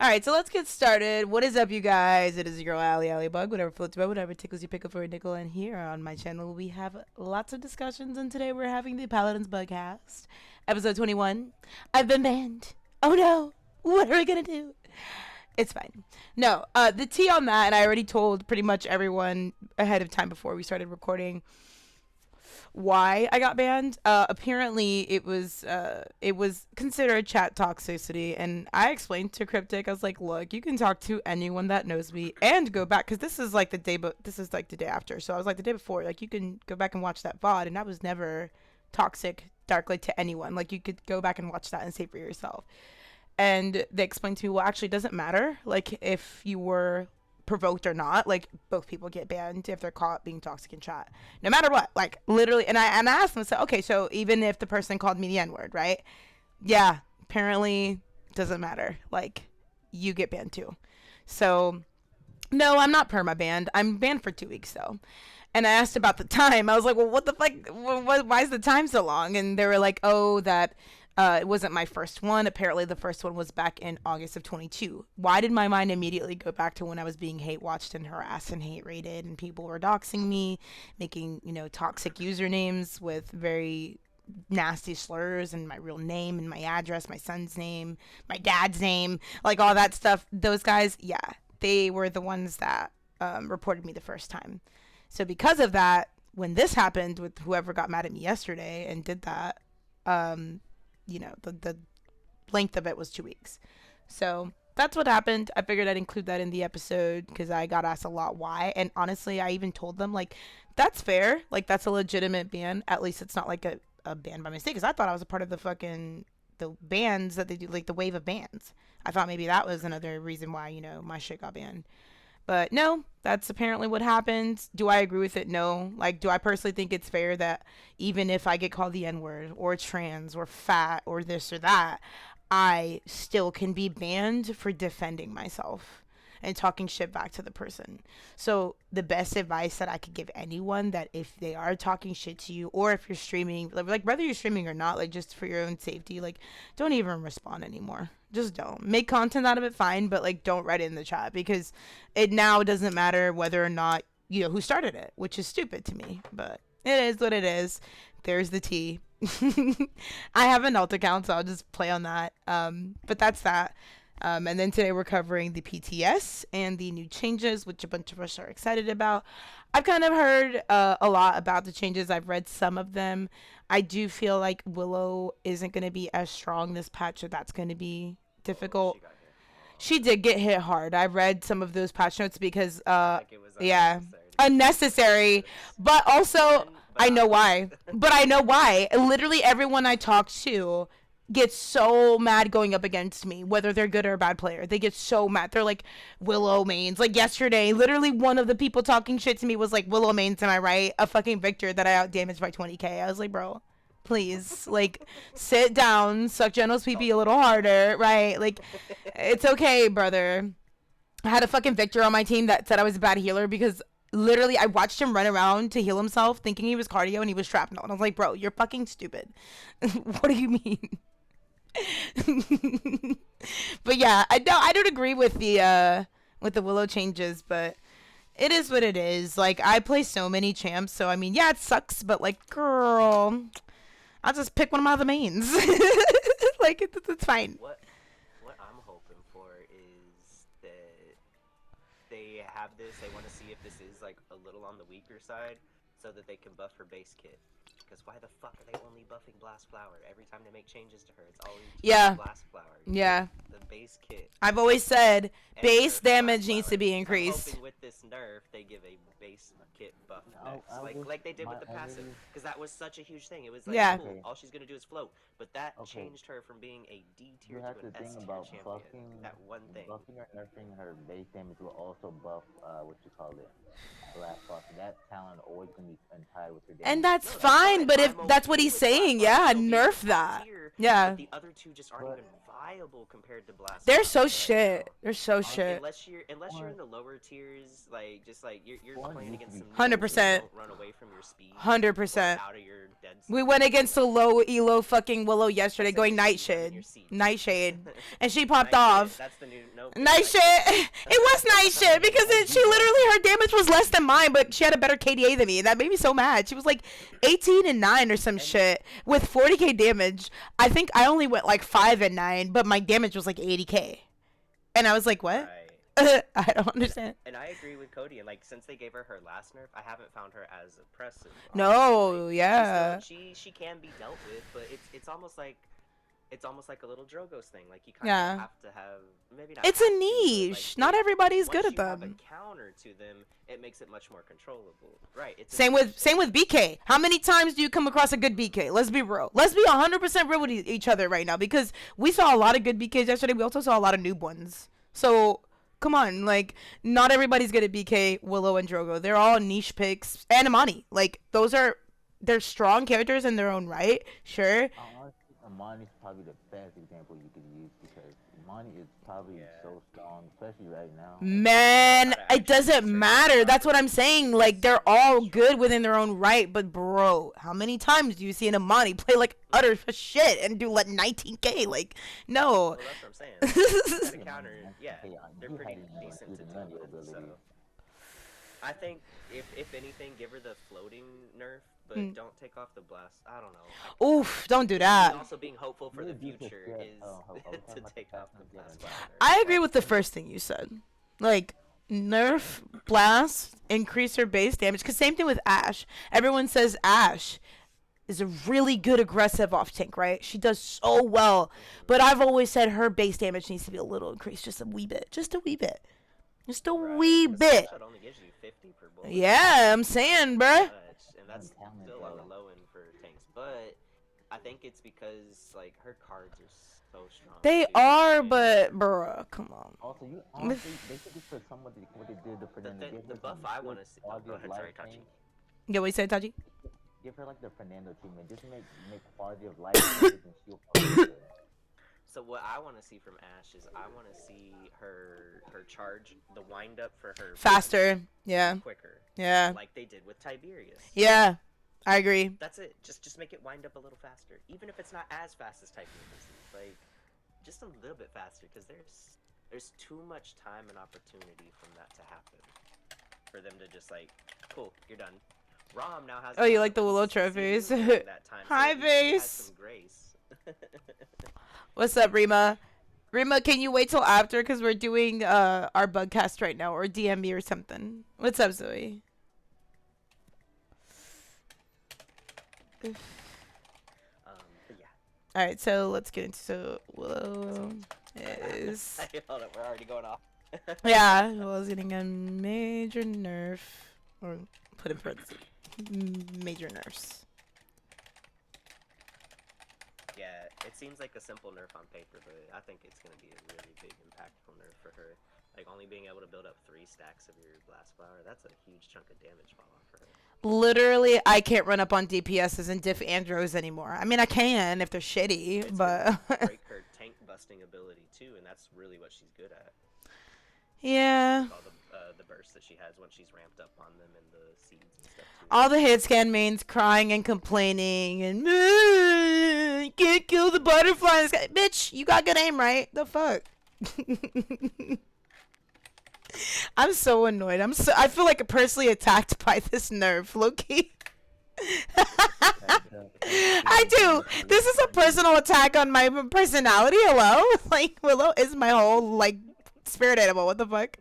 Alright, so let's get started. What is up, you guys? It is your girl, Ali Bug. Whatever floats your boat, whatever tickles your pickle for a nickel. And here on my channel, we have lots of discussions. And today we're having the Paladins Bugcast, episode 21. I've been banned. Oh no. What are we gonna do? It's fine. No, the tea on that, and I already told pretty much everyone ahead of time before we started recording why I got banned. Apparently, it was considered chat toxicity, and I explained to Cryptic. I was like, "Look, you can talk to anyone that knows me, and go back because this is like the day, but this is like the day after. So I was like the day before, like you can go back and watch that VOD, and I was never toxic darkly to anyone. Like you could go back and watch that and say for yourself." And they explained to me, well, actually, it doesn't matter. Like if you were provoked or not, like both people get banned if they're caught being toxic in chat, no matter what. Like literally, and I asked them, so okay, so even if the person called me the N-word, right? Yeah, apparently it doesn't matter. Like you get banned too. So no, I'm not perma banned. I'm banned for 2 weeks though. And I asked about the time. I was like, well, what the fuck? Why is the time so long? And they were like, oh, that it wasn't my first one. Apparently, the first one was back in August of 22. Why did my mind immediately go back to when I was being hate watched and harassed and hate rated, and people were doxing me, making toxic usernames with very nasty slurs and my real name and my address, my son's name, my dad's name, like all that stuff. Those guys, yeah, they were the ones that reported me the first time. So because of that, when this happened with whoever got mad at me yesterday and did that, the length of it was 2 weeks. So that's what happened. I figured I'd include that in the episode because I got asked a lot why. And honestly, I even told them, like, that's fair. Like, that's a legitimate ban. At least it's not like a ban by mistake. Because I thought I was a part of the bans that they do, like the wave of bans. I thought maybe that was another reason why, my shit got banned. But no, that's apparently what happened. Do I agree with it? No. Like, do I personally think it's fair that even if I get called the N-word or trans or fat or this or that, I still can be banned for defending myself and talking shit back to the person? So the best advice that I could give anyone, that if they are talking shit to you, or if you're streaming, like whether you're streaming or not, like just for your own safety, like don't even respond anymore. Just don't. Make content out of it, fine, but like don't write it in the chat, because it now doesn't matter whether or not who started it, which is stupid to me, but it is what it is. There's the tea. I have an alt account, so I'll just play on that. But that's that. And then today we're covering the PTS and the new changes, which a bunch of us are excited about. I've kind of heard a lot about the changes. I've read some of them. I do feel like Willow isn't going to be as strong this patch, so that's going to be difficult. She did get hit hard. I read some of those patch notes because, unnecessary. But also, I know why. But I know why. Literally everyone I talk to gets so mad going up against me, whether they're good or a bad player. They get so mad. They're like, Willow mains. Like yesterday, literally one of the people talking shit to me was like, Willow mains, am I right? A fucking Victor that I out damaged by 20k. I was like, bro, please, like, sit down, suck General's pee a little harder, right? Like, it's okay, brother. I had a fucking Victor on my team that said I was a bad healer because literally I watched him run around to heal himself thinking he was cardio and he was shrapnel. And I was like, bro, you're fucking stupid. What do you mean? But yeah, I don't agree with the Willow changes, but it is what it is. Like, I play so many champs, so I mean, yeah, it sucks, but like, girl, I'll just pick one of my other mains. Like, it's fine. What I'm hoping for is that they have this. They want to see if this is like a little on the weaker side, so that they can buff her base kit. Because why the fuck are they only buffing Blast Flower? Every time they make changes to her, it's always Blast Flower. Yeah. The base kit. I've always said base damage needs to be increased. I'm hoping with this nerf, they give a base kit buff next. Like they did with the passive. Because that was such a huge thing. It was like, cool, all she's going to do is float. But that changed her from being a D tier to an S tier champion. That one thing. Buffing or nerfing her base damage will also buff, Blast Flower. That talent always going to be tied with her damage. And that's fine. fine, but if I'm that's what okay he's with saying, Blast yeah, still being nerf top that. tier, Yeah. But the other two just aren't But- even viable compared to Blast. They're so right shit. now. They're so shit. Unless you're in the lower tiers, like just like you're One playing used to against be some 100%. that don't run away from your speed. 100%. Out of your dead We zone. went against a low elo fucking Willow yesterday That's in going your seed, I'm in Nightshade. your seed. Nightshade. And she popped Nightshade, off. That's the new nope. Nightshade. It was Nightshade because she literally, her damage was less than mine, but she had a better KDA than me. And that made me so mad. She was like 18 and 9 or some shit with 40k damage. I think I only went like 5 and 9, but my damage was like 80k. And I was like, what? Right. I don't understand. And I agree with Cody. And like since they gave her last nerf, I haven't found her as oppressive. No, honestly. yeah. She can be dealt with, but it's almost like a little Drogos thing. Like you kind Yeah. of have to have maybe not. It's have a to, but, niche. like, Not everybody's once good at you have them. a counter to them, it makes it much more controllable. Right. It's a Same niche. with BK. How many times do you come across a good BK? Let's be real. Let's be 100% real with each other right now because we saw a lot of good BKs yesterday. We also saw a lot of noob ones. So come on, like not everybody's good at BK, Willow, and Drogo. They're all niche picks. And Amani. Like they're strong characters in their own right. Sure. Honestly, Amani's probably the best example you could use because Amani is probably so strong, especially right now. Man, it doesn't matter. That's what I'm saying. Like they're all good within their own right, but bro, how many times do you see an Amani play like utter shit and do like 19k? Like, no. Well, that's what I'm saying. Like, the counter, yeah, they're pretty decent to deal with. So I think if anything, give her the floating nerf, but don't take off the blast. I don't know. Oof, don't do And that. also being hopeful for the future is to take off the blast. I agree with the first thing you said. Like, nerf, blast, increase her base damage. Because same thing with Ashe. Everyone says Ashe is a really good aggressive off tank, right? She does so well. But I've always said her base damage needs to be a little increased. Just a wee bit. Just a wee bit. Just a wee bit. That only gives you 50 per bullet. Yeah, I'm saying, bruh. And that's still on the low end for tanks. But I think it's because, like, her cards are so strong. They are, but, bruh, come on. Also, you honestly, they should just put what they did to Fernando. The buff I want to see. Oh, go ahead, sorry, Tachi. Yeah, what you said, Taji? Give her like the Fernando treatment. Just make quality of life and she'll probably do it. So what I want to see from Ashe is I want to see her charge, the wind up for her Faster. Yeah. quicker. Yeah. Like they did with Tiberius. Yeah. I agree. That's it. Just make it wind up a little faster, even if it's not as fast as Tiberius. Like just a little bit faster, because there's too much time and opportunity from that to happen for them to just like, cool, you're done. Rom now has. Oh, you like the Willow trophies? That time, so Hi, at least he has base. some grace. What's up, Rima? Rima, can you wait till after? Because we're doing our Bugcast right now, or DM me or something. What's up, Zoe? But yeah. Alright, so let's get into so Willow is Hold up, we're already going off. yeah, Willow's getting a major nerf, or put in parentheses, major nerfs. Yeah, it seems like a simple nerf on paper, but I think it's going to be a really big impactful nerf for her. Like, only being able to build up 3 stacks of your blast flower, that's a huge chunk of damage fall off for her. Literally, I can't run up on DPSs and diff Andros anymore. I mean, I can if they're shitty, It's but gonna break her tank busting ability too, and that's really what she's good at. yeah. All the bursts that she has when she's ramped up on them and the seeds and stuff too. All the hit scan mains crying and complaining and can't kill the butterfly in the sky. Bitch, you got good aim, right? The fuck? I'm so annoyed. I feel like personally attacked by this nerf, Loki. I do. This is a personal attack on my personality. Hello? Like, Willow is my whole, like, spirit animal. What the fuck?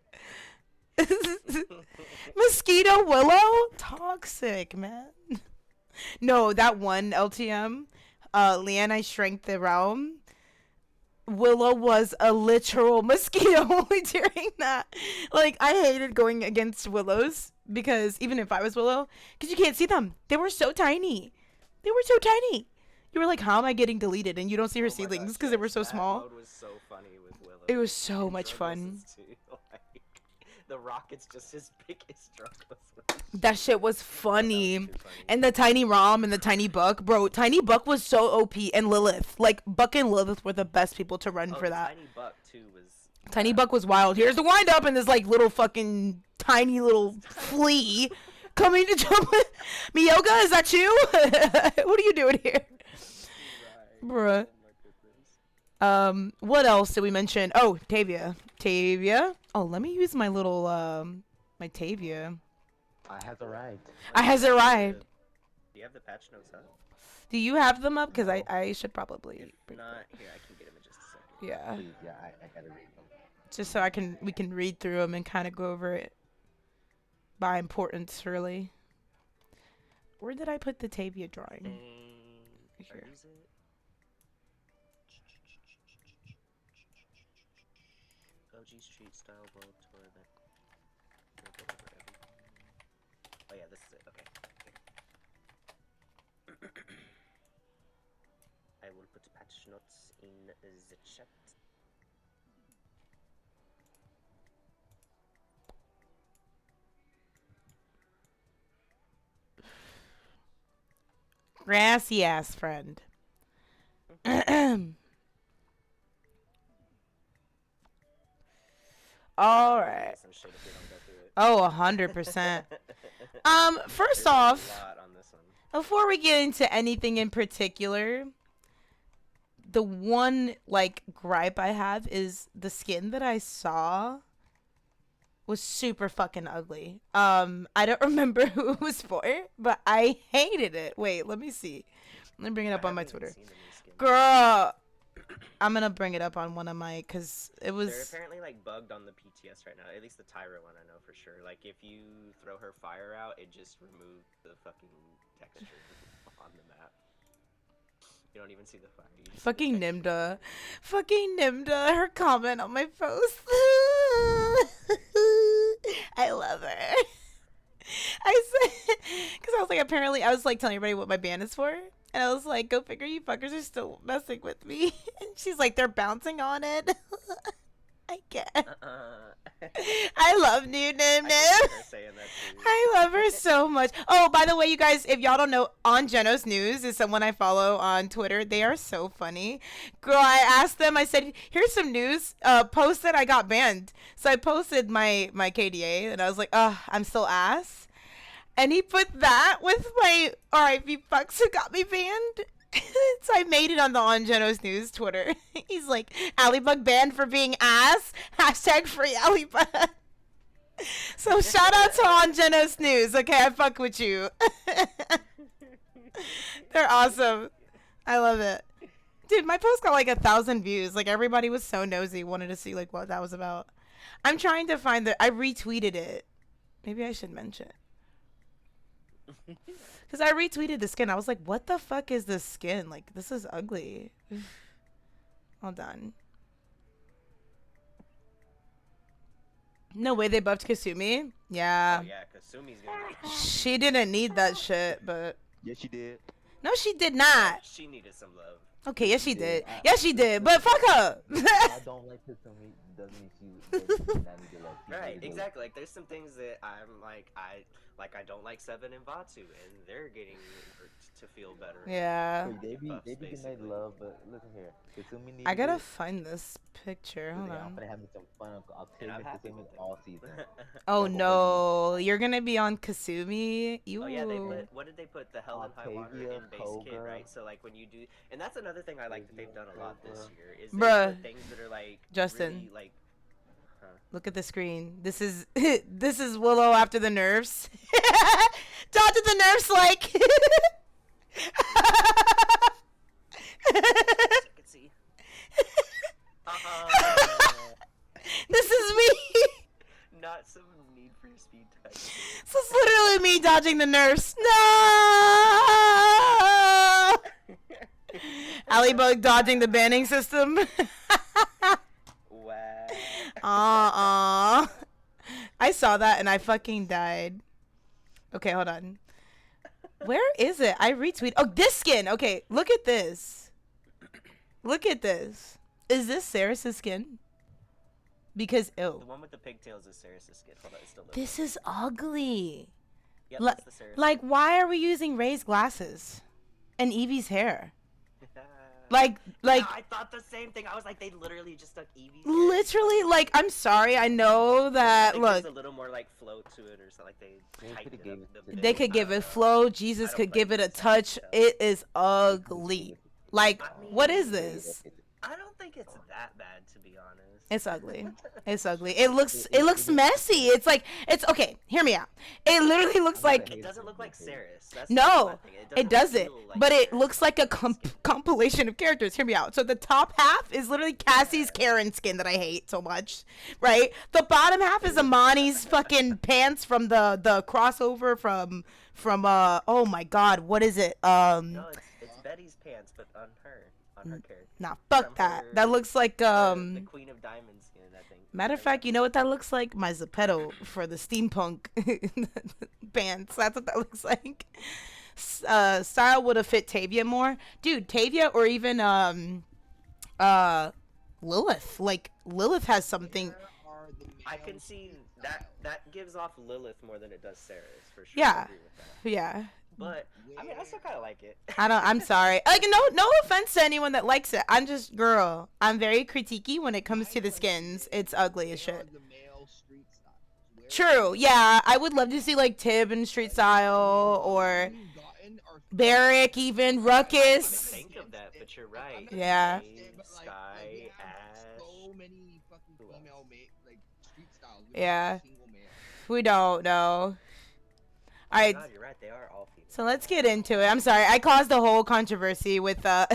Mosquito Willow? Toxic, man. No, that one LTM, Leanne, I shrank the realm. Willow was a literal mosquito during that. Like, I hated going against Willows because even if I was Willow, because you can't see them. They were so tiny. They were so tiny. You were like, how am I getting deleted? And you don't see her seedlings because they were so small. Mode was so funny with Willow. It was so And much Drogos fun. is too, like, the rocket's just as big as Dracula's. That shit was funny. Too funny. And the tiny Rom and the tiny Buck, bro. Tiny Buck was so OP, and Lilith, like Buck and Lilith were the best people to run for that. Tiny Buck too was. Tiny Buck was wild. Here's the wind up, and this like little fucking tiny little flea coming to jump. Miyoga, is that you? What are you doing here, bruh? What else did we mention? Oh, Tavia. Oh, let me use my little my Tavia. I has arrived. Do Do you have the patch notes up? Do you have them up? Because I should probably If not, here, I can get them in just a second. yeah. Please, yeah, I gotta read them. Just so we can read through them and kind of go over it by importance, really. Where did I put the Tavia drawing? Where is it? OG Street Style World Tour event. Oh yeah, this is it. Okay. I will put patch notes in the chat. Grassy ass friend. All right. Some shit if we don't go through it. Oh, 100%. First There's a off, lot on this one. before we get into anything in particular, the one like gripe I have is the skin that I saw was super fucking ugly. I don't remember who it was for, but I hated it. Wait, let me see. Let me bring it up on my haven't even Twitter. seen the new skin. Girl, I'm gonna bring it up on one of my, cause it was. They're apparently like bugged on the PTS right now. At least the Tyra one, I know for sure. Like if you throw her fire out, it just removes the fucking texture on the map. You don't even see the fire. You just see the Fucking texture. Nimda, her comment on my post. I love her. I said, because I was like, apparently, I was like telling everybody what my band is for. And I was like, go figure, you fuckers are still messing with me. And she's like, they're bouncing on it. I can't. I love new Nim I can Nim. see her saying that too. I love her so much. Oh, by the way, you guys, if y'all don't know, On Genos News is someone I follow on Twitter. They are so funny. Girl, I asked them, I said, here's some news. Post that I got banned. So I posted my KDA, and I was like, I'm still ass. And he put that with my RIP fucks who got me banned. So I made it on the On Genos News Twitter. He's like, Allybug banned for being ass. Hashtag free Allybug. So shout out to On Genos News. Okay, I fuck with you. They're awesome. I love it. Dude, my post got like 1,000 views. Like everybody was so nosy, wanted to see like what that was about. I'm trying to find I retweeted it. Maybe I should mention it. Because I retweeted the skin. I was like, what the fuck is this skin? Like, this is ugly. Hold on. No way they buffed Kasumi? Yeah. Oh yeah, Kasumi's gonna be... She didn't need that shit, but... Yes, she did. No, she did not. She needed some love. Okay, yes, she did. I- Yes, she did. But fuck her. I don't like Kasumi doesn't mean she doesn't not need to love. She Right, needed to love. exactly. Like there's some things that I'm like I don't like Seven and Vatu, and they're getting to feel better. Yeah. Hey, they be buffs, getting that basically. love, but listen here. Kasumi needs I gotta it. find this picture. Hold I'm on. gonna have me some fun. I'll take And I'm it happy Kasumi with it. all season. Oh no, you're gonna be on Kasumi? You. Oh yeah, they put what did they put the Hell and High Water Octavia, in base kit, Koga. right? So like when you do, and that's another thing I like that they've done a lot this Koga. year is they Bruh. put things that are like Justin. really, like Look at the screen. This is this is Willow after the nerfs. Dodging the nerfs like. I can see. This is me. Not some Need for Speed type. shit. This is literally me dodging the nerfs. No. Allybug dodging the banning system. Wow. I saw that and I fucking died. Okay, hold on. Where is it? I retweet. Oh, this skin. Okay, look at this. Look at this. Is this Saris's skin? Because The one with the pigtails is Ceres' skin. Hold on, it's still this is ugly. Yep, Like, that's the Ceres like, skin. why are we using Ray's glasses and Evie's hair? Like, Yeah, I thought the same thing. I was like, they literally just stuck Eevee's hair. literally, like, I'm sorry. I know I that. think Look, there's a little more like flow to it or something. Like they tightened it up. they could give it flow. Jesus I don't could play give it a games, so I touch. can't tell. It is ugly. Like, I mean, what is this? I don't think it's that bad, to be honest. It's ugly. It's ugly. It looks messy. It's like, it's okay. Hear me out. It literally looks like, It doesn't look like Ceres. That's no, my thing. it doesn't. feel like But it Ceres. looks like a compilation of characters. Hear me out. So the top half is literally Cassie's Karen skin that I hate so much, right? The bottom half is Amani's fucking pants from the crossover from oh my god, what is it? No, it's Betty's pants, but on her character. Nah, fuck From that. her- That looks like The Queen of Diamonds skin, I think. Matter of fact, you know what that looks like? My Zepeto for the steampunk pants. That's what that looks like. Style would have fit Tavia more, dude. Tavia or even Lilith. Like Lilith has something. I can see that gives off Lilith more than it does Ceres for sure. Yeah. I agree with that. Yeah. But I mean, I still kind of like it. I'm sorry. Like no offense to anyone that likes it. I'm just girl. I'm very critiquey when it comes to the skins. It's ugly as shit. True. Yeah, I would love to see like Tib in Street Style or Barrick, even Ruckus. Think of that, but you're right. Yeah. Flame, Sky, Ash. So many fucking female like street styles. Yeah. We don't know. Alright, God, you're right. They are all female. so let's get into it. I'm sorry, I caused a whole controversy with the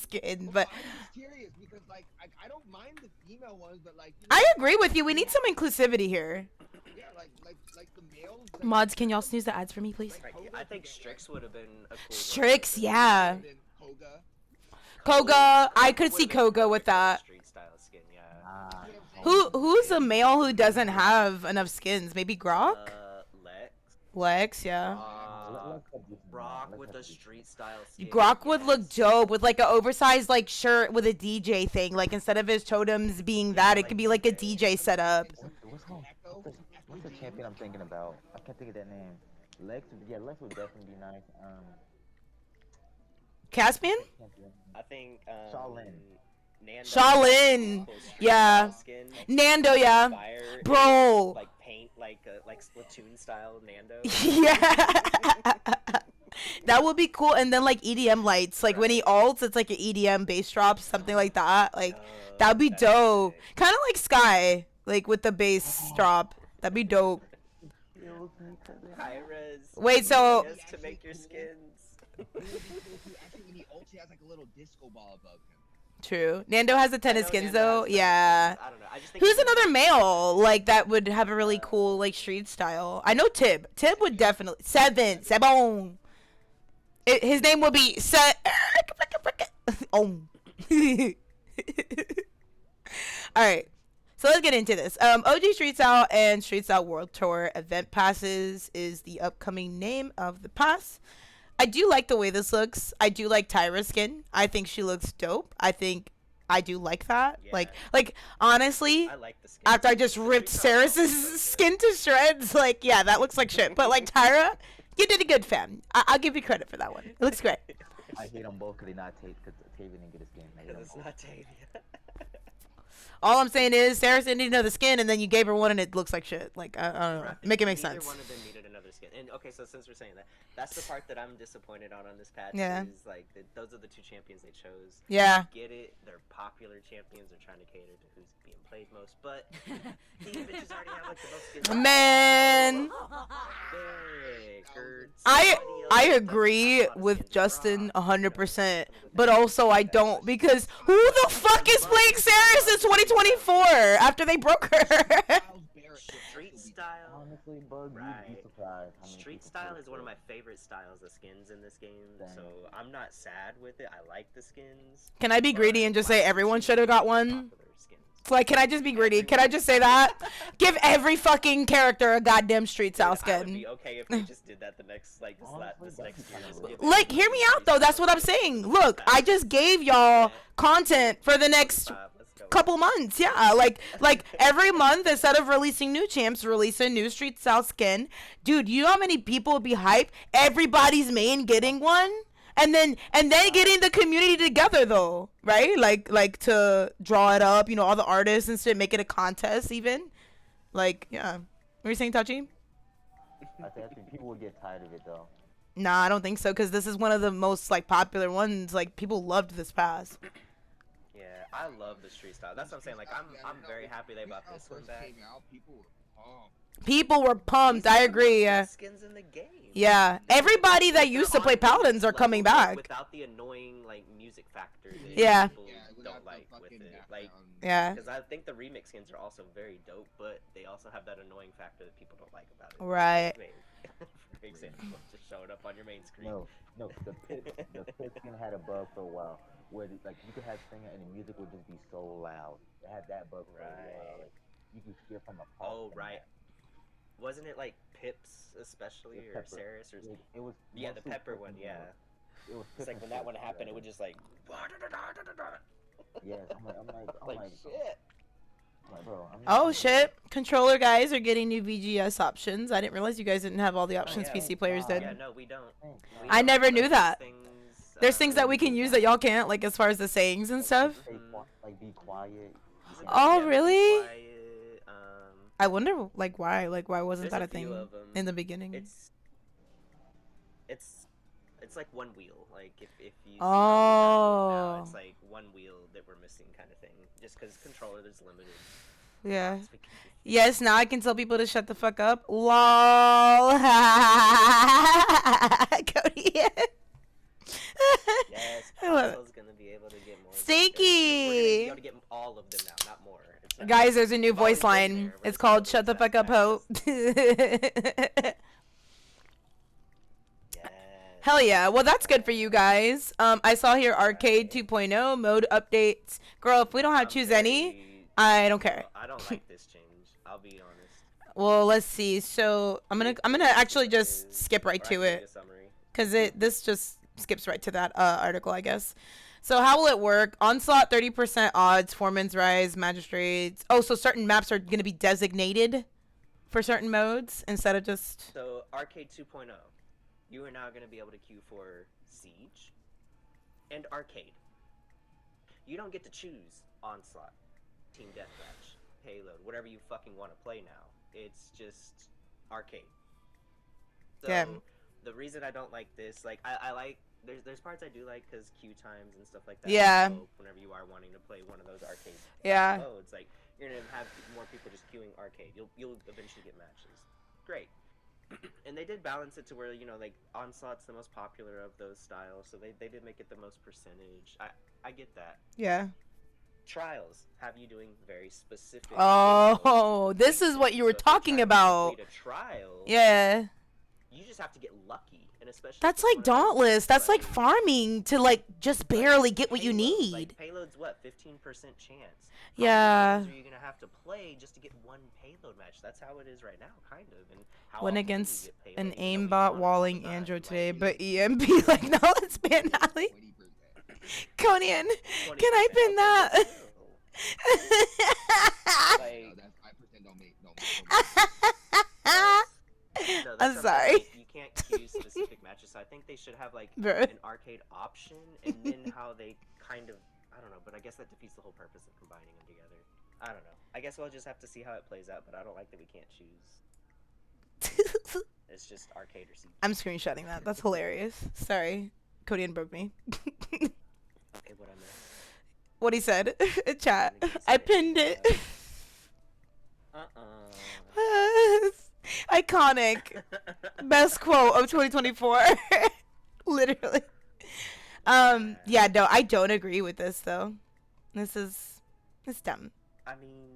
skin, but I'm just curious because like I don't mind the female ones, but like I agree with you. We need some inclusivity here. yeah, like the males. Like, Mods, can y'all snooze the ads for me, please? Right, I think Strix would have been a cool Strix, yeah. and then Koga. Koga, I could see Koga with that. Street style skin, yeah. Who's a male who doesn't have enough skins? Maybe Grok? Lex. Lex, yeah. Brock with a street style skin. Grok would look yes. dope with like an oversized like shirt with a DJ thing. Like instead of his totems being that, it could be like a DJ setup. What's the champion I'm thinking about? I can't think of that name. Lex would definitely be nice. Caspian? Champion. I think Shaolin. Nando. Shaolin, Cool street yeah. style skin. Nando, yeah. Fire, Bro. like paint, like Splatoon style Nando. Yeah. That would be cool. And then like EDM lights. Like when he ults, it's like an EDM bass drop, something like that. Like that would be that'd be dope. sick. Kind of like Sky, like with the bass drop. That'd be dope. Kyra's. Wait, so To make your skins. Actually, when he ults, he has like a little disco ball above him. true. Nando has a ton I of know skins Nando though. has tons of Yeah. skins. I don't know. I just think Who's it's- another male like that would have a really cool like street style? I know Tib. Tib would definitely Sebon. His name would be Oh. All right. So let's get into this. OG Street Style and Street Style World Tour Event Passes is the upcoming name of the pass. I do like the way this looks. I do like Tyra's skin. I think she looks dope. I do like that. Yeah. Like honestly, I like the skin. after I just ripped Ceres' skin to shreds, like yeah, that looks like shit. But like Tyra, you did a good, fam. I'll give you credit for that one. It looks great. I hate them both because they not because Taven didn't get his game. I hate 'em It's both. not Tavia. All I'm saying is Ceres didn't need another skin, and then you gave her one, and it looks like shit. Like I don't know. Right. Make it make Neither sense. one of them needed another skin. And okay, so since we're saying that, that's the part that I'm disappointed on this patch. Yeah. Is like those are the two champions they chose. Yeah. Get it? They're popular champions. They're trying to cater to who's being played most. But these bitches already have like the most skins. Man, Derek, or I somebody else I that agree has a lot of with skins. Justin Brock, 100%, but also I don't because who the fuck is playing Ceres in 2024 after they broke her? Styles Barrett Street would be- style. Honestly, Bug, you'd Right. be surprised how many Street people style play is one of my Ceres. favorite styles of skins in this game, Dang. so I'm not sad with it. I like the skins. Can I be greedy and just say everyone should have got one? Popular skins. Like, can I just be greedy? Can I just say that? Give every fucking character a goddamn street style I would skin. be okay if they just did that the next like this next year. Just give Like, hear me out though. That's what I'm saying. Look, I just gave y'all content for the next couple months. Yeah, like every month, instead of releasing new champs, release a new street style skin. Dude, you know how many people would be hyped? Everybody's main getting one. And then getting the community together though, right? Like to draw it up, you know, all the artists and shit, make it a contest even. Like, yeah. What were you saying, Tachi? I think people would get tired of it though. Nah, I don't think so, because this is one of the most like popular ones. Like, people loved this pass. Yeah, I love the street style. That's what I'm saying. Like, I'm very happy they brought this one back. People were pumped. I agree. Yeah. Skins in the game. Yeah. Everybody that used to play Paladins are coming back. Without the annoying like music factor that Yeah. people don't like with it. Like, Yeah. because I think the remix skins are also very dope, but they also have that annoying factor that people don't like about it. Right. I mean, for example, just showing up on your main screen. No, the pit skin had a bug for a while where like you could have singer and the music would just be so loud. It had that bug for a while. Like, you could hear from a Oh right. Wasn't it like Pips especially or Pepper. Saris or It was yeah, the mostly Pepper Pip one, and yeah. It was It's Pip like when and that one Saris, happened, yeah. it would just like Yes, I'm like, shit. I'm like, bro. Oh shit. Controller guys are getting new VGS options. I didn't realize you guys didn't have all the options yeah. PC players did. Yeah, no, we don't. We I don't. never Like, knew that. There's things that um, we can use that y'all can't, like as far as the sayings and stuff. Like be quiet. Oh, yeah, be really? quiet, I wonder, like, why? Like, why wasn't There's that a a few thing of 'em. in the beginning? It's like one wheel. Like if you see Oh. how we have it now, it's like one wheel that we're missing kind of thing. Just because controller is limited. Yeah. Lots we can do. Yes, now I can tell people to shut the fuck up. LOL. Cody. Yes, I love it. Paolo's gonna be able to get more. Stinky. We're gonna be able to get all of them now, not more. It's not- Guys, there's a new We've always voice been line. there, but It's it's called not Shut the really Fuck Up, that Hope. Yes. Hell yeah. Well, that's good for you guys. I saw here Arcade 2.0 mode updates. Girl, if we don't have I'm choose any, very- I don't care. I don't like this change. I'll be honest. Well, let's see. So I'm gonna actually just skip right to it, because this just skips right to that article, I guess. So how will it work? Onslaught 30% odds, Foreman's Rise, Magistrates. Oh, so certain maps are gonna be designated for certain modes instead of just. So Arcade 2.0, you are now going to be able to queue for Siege and Arcade. You don't get to choose Onslaught, Team Deathmatch, Payload, whatever you fucking want to play now. It's just Arcade. So Yeah. the reason I don't like this, like I like, there's parts I do like because queue times and stuff like that. Yeah. So whenever you are wanting to play one of those arcade Yeah. modes, like you're gonna have more people just queuing Arcade. You'll eventually get matches. Great. And they did balance it to where, you know, like Onslaught's the most popular of those styles, so they did make it the most percentage. I get that. Yeah. Trials have you doing very specific. Oh, this is what you were talking about. A trial, Yeah. you just have to get lucky, and especially. That's if it's like one of those Dauntless. That's like like, farming to like just barely get what you Payload, need. Like, payload's what, 15% chance. How Yeah. many times are you gonna have to play just to get one payload match? That's how it is right now, kind of. And how Went often do you against get payload? an You know, we aimbot run it all the walling time. Android Like, today, but EMP like, no, let's ban Ali. Conan, 20%, can I pin okay, that? let's go. No, Like, that's 5% don't make. No, no, I'm that's what saying, sorry. like, you can't queue specific matches, so I think they should have like Bro. an arcade option, and then how they kind of, I don't know, but I guess that defeats the whole purpose of combining them together. I don't know. I guess we'll just have to see how it plays out, but I don't like that we can't choose. It's just arcade or Siege. I'm screenshotting that. That's hilarious. Sorry. Codian broke me. Okay, what I missed. What he said. Chat. I pinned it. Iconic. Best quote of 2024. Literally. Yeah, no, I don't agree with this though. It's dumb. I mean,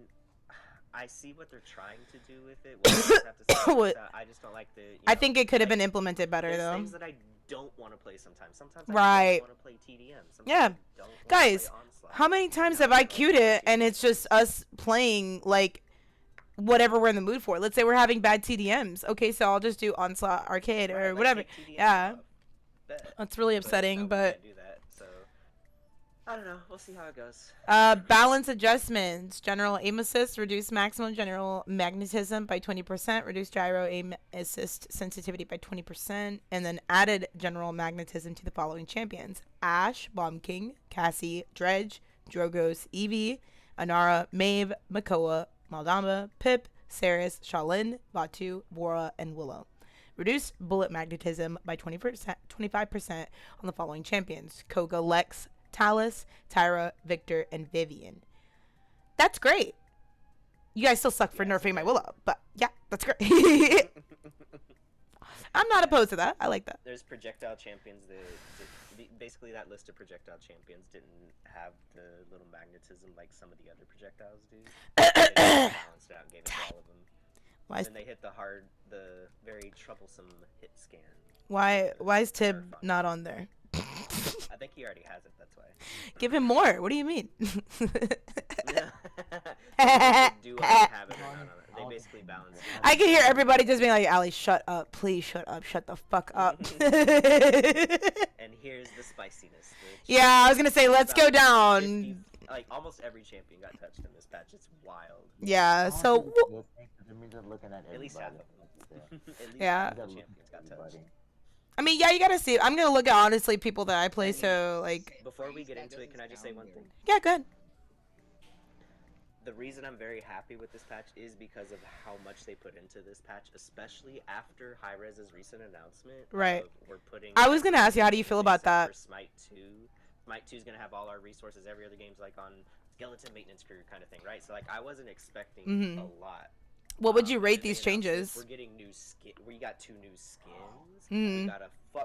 I see what they're trying to do with it. We'll just have to see What- I just don't like the. I think it could have like, been implemented better there's though. things that I don't want to play sometimes. Sometimes I Right. don't want to play TDM. Sometimes Yeah. I don't wanna Guys, play Onslaught. How many times Now have I I wanna queued play it and it's just us playing like whatever we're in the mood for? Let's say we're having bad TDMs. Okay, so I'll just do Onslaught Arcade Right, or like, whatever. take TDM Yeah. off. Bet. That's really no, upsetting, we but can't do that, so. I don't know. We'll see how it goes. Balance adjustments. General aim assist. Reduce maximum general magnetism by 20%. Reduce gyro aim assist sensitivity by 20%. And then added general magnetism to the following champions: Ashe, Bomb King, Cassie, Dredge, Drogos, Eevee, Anara, Maeve, Makoa, Maldamba, Pip, Saris, Shaolin, Batu, Bora, and Willow. Reduce bullet magnetism by 20%, 25% on the following champions: Koga, Lex, Talus, Tyra, Victor, and Vivian. That's great. You guys still suck for nerfing my Willow, but yeah, that's great. I'm not opposed to that. I like that. There's projectile champions that basically that list of projectile champions didn't have the little magnetism like some of the other projectiles do. They balanced it out and gave it to all of them. And then they hit the very troublesome hit scan. Why is Tib not on there? I think he already has it, that's why. Give him more. What do you mean? Do have it or not on it. They basically balance it. I can hear everybody just being like, Allie, shut up. Please shut up. Shut the fuck up. And here's the spiciness. Yeah, I was going to say, let's go down. 50, like, almost every champion got touched in this patch. It's wild. Yeah, so... At least half of them. Yeah. Half of the champions got touched. I mean, yeah, you gotta see. I'm gonna look at, honestly, people that I play, so, like... Before we get into it, can I just say one thing? Yeah, go ahead. The reason I'm very happy with this patch is because of how much they put into this patch, especially after Hi-Rez's recent announcement. Right. We're putting... I was gonna ask you, how do you feel about that? For Smite 2. Smite 2 is gonna have all our resources, every other game's like on skeleton maintenance crew kind of thing, right? So, like, I wasn't expecting a lot. What would you rate these changes? We're getting new skin. We got 2 new skins. Mm-hmm.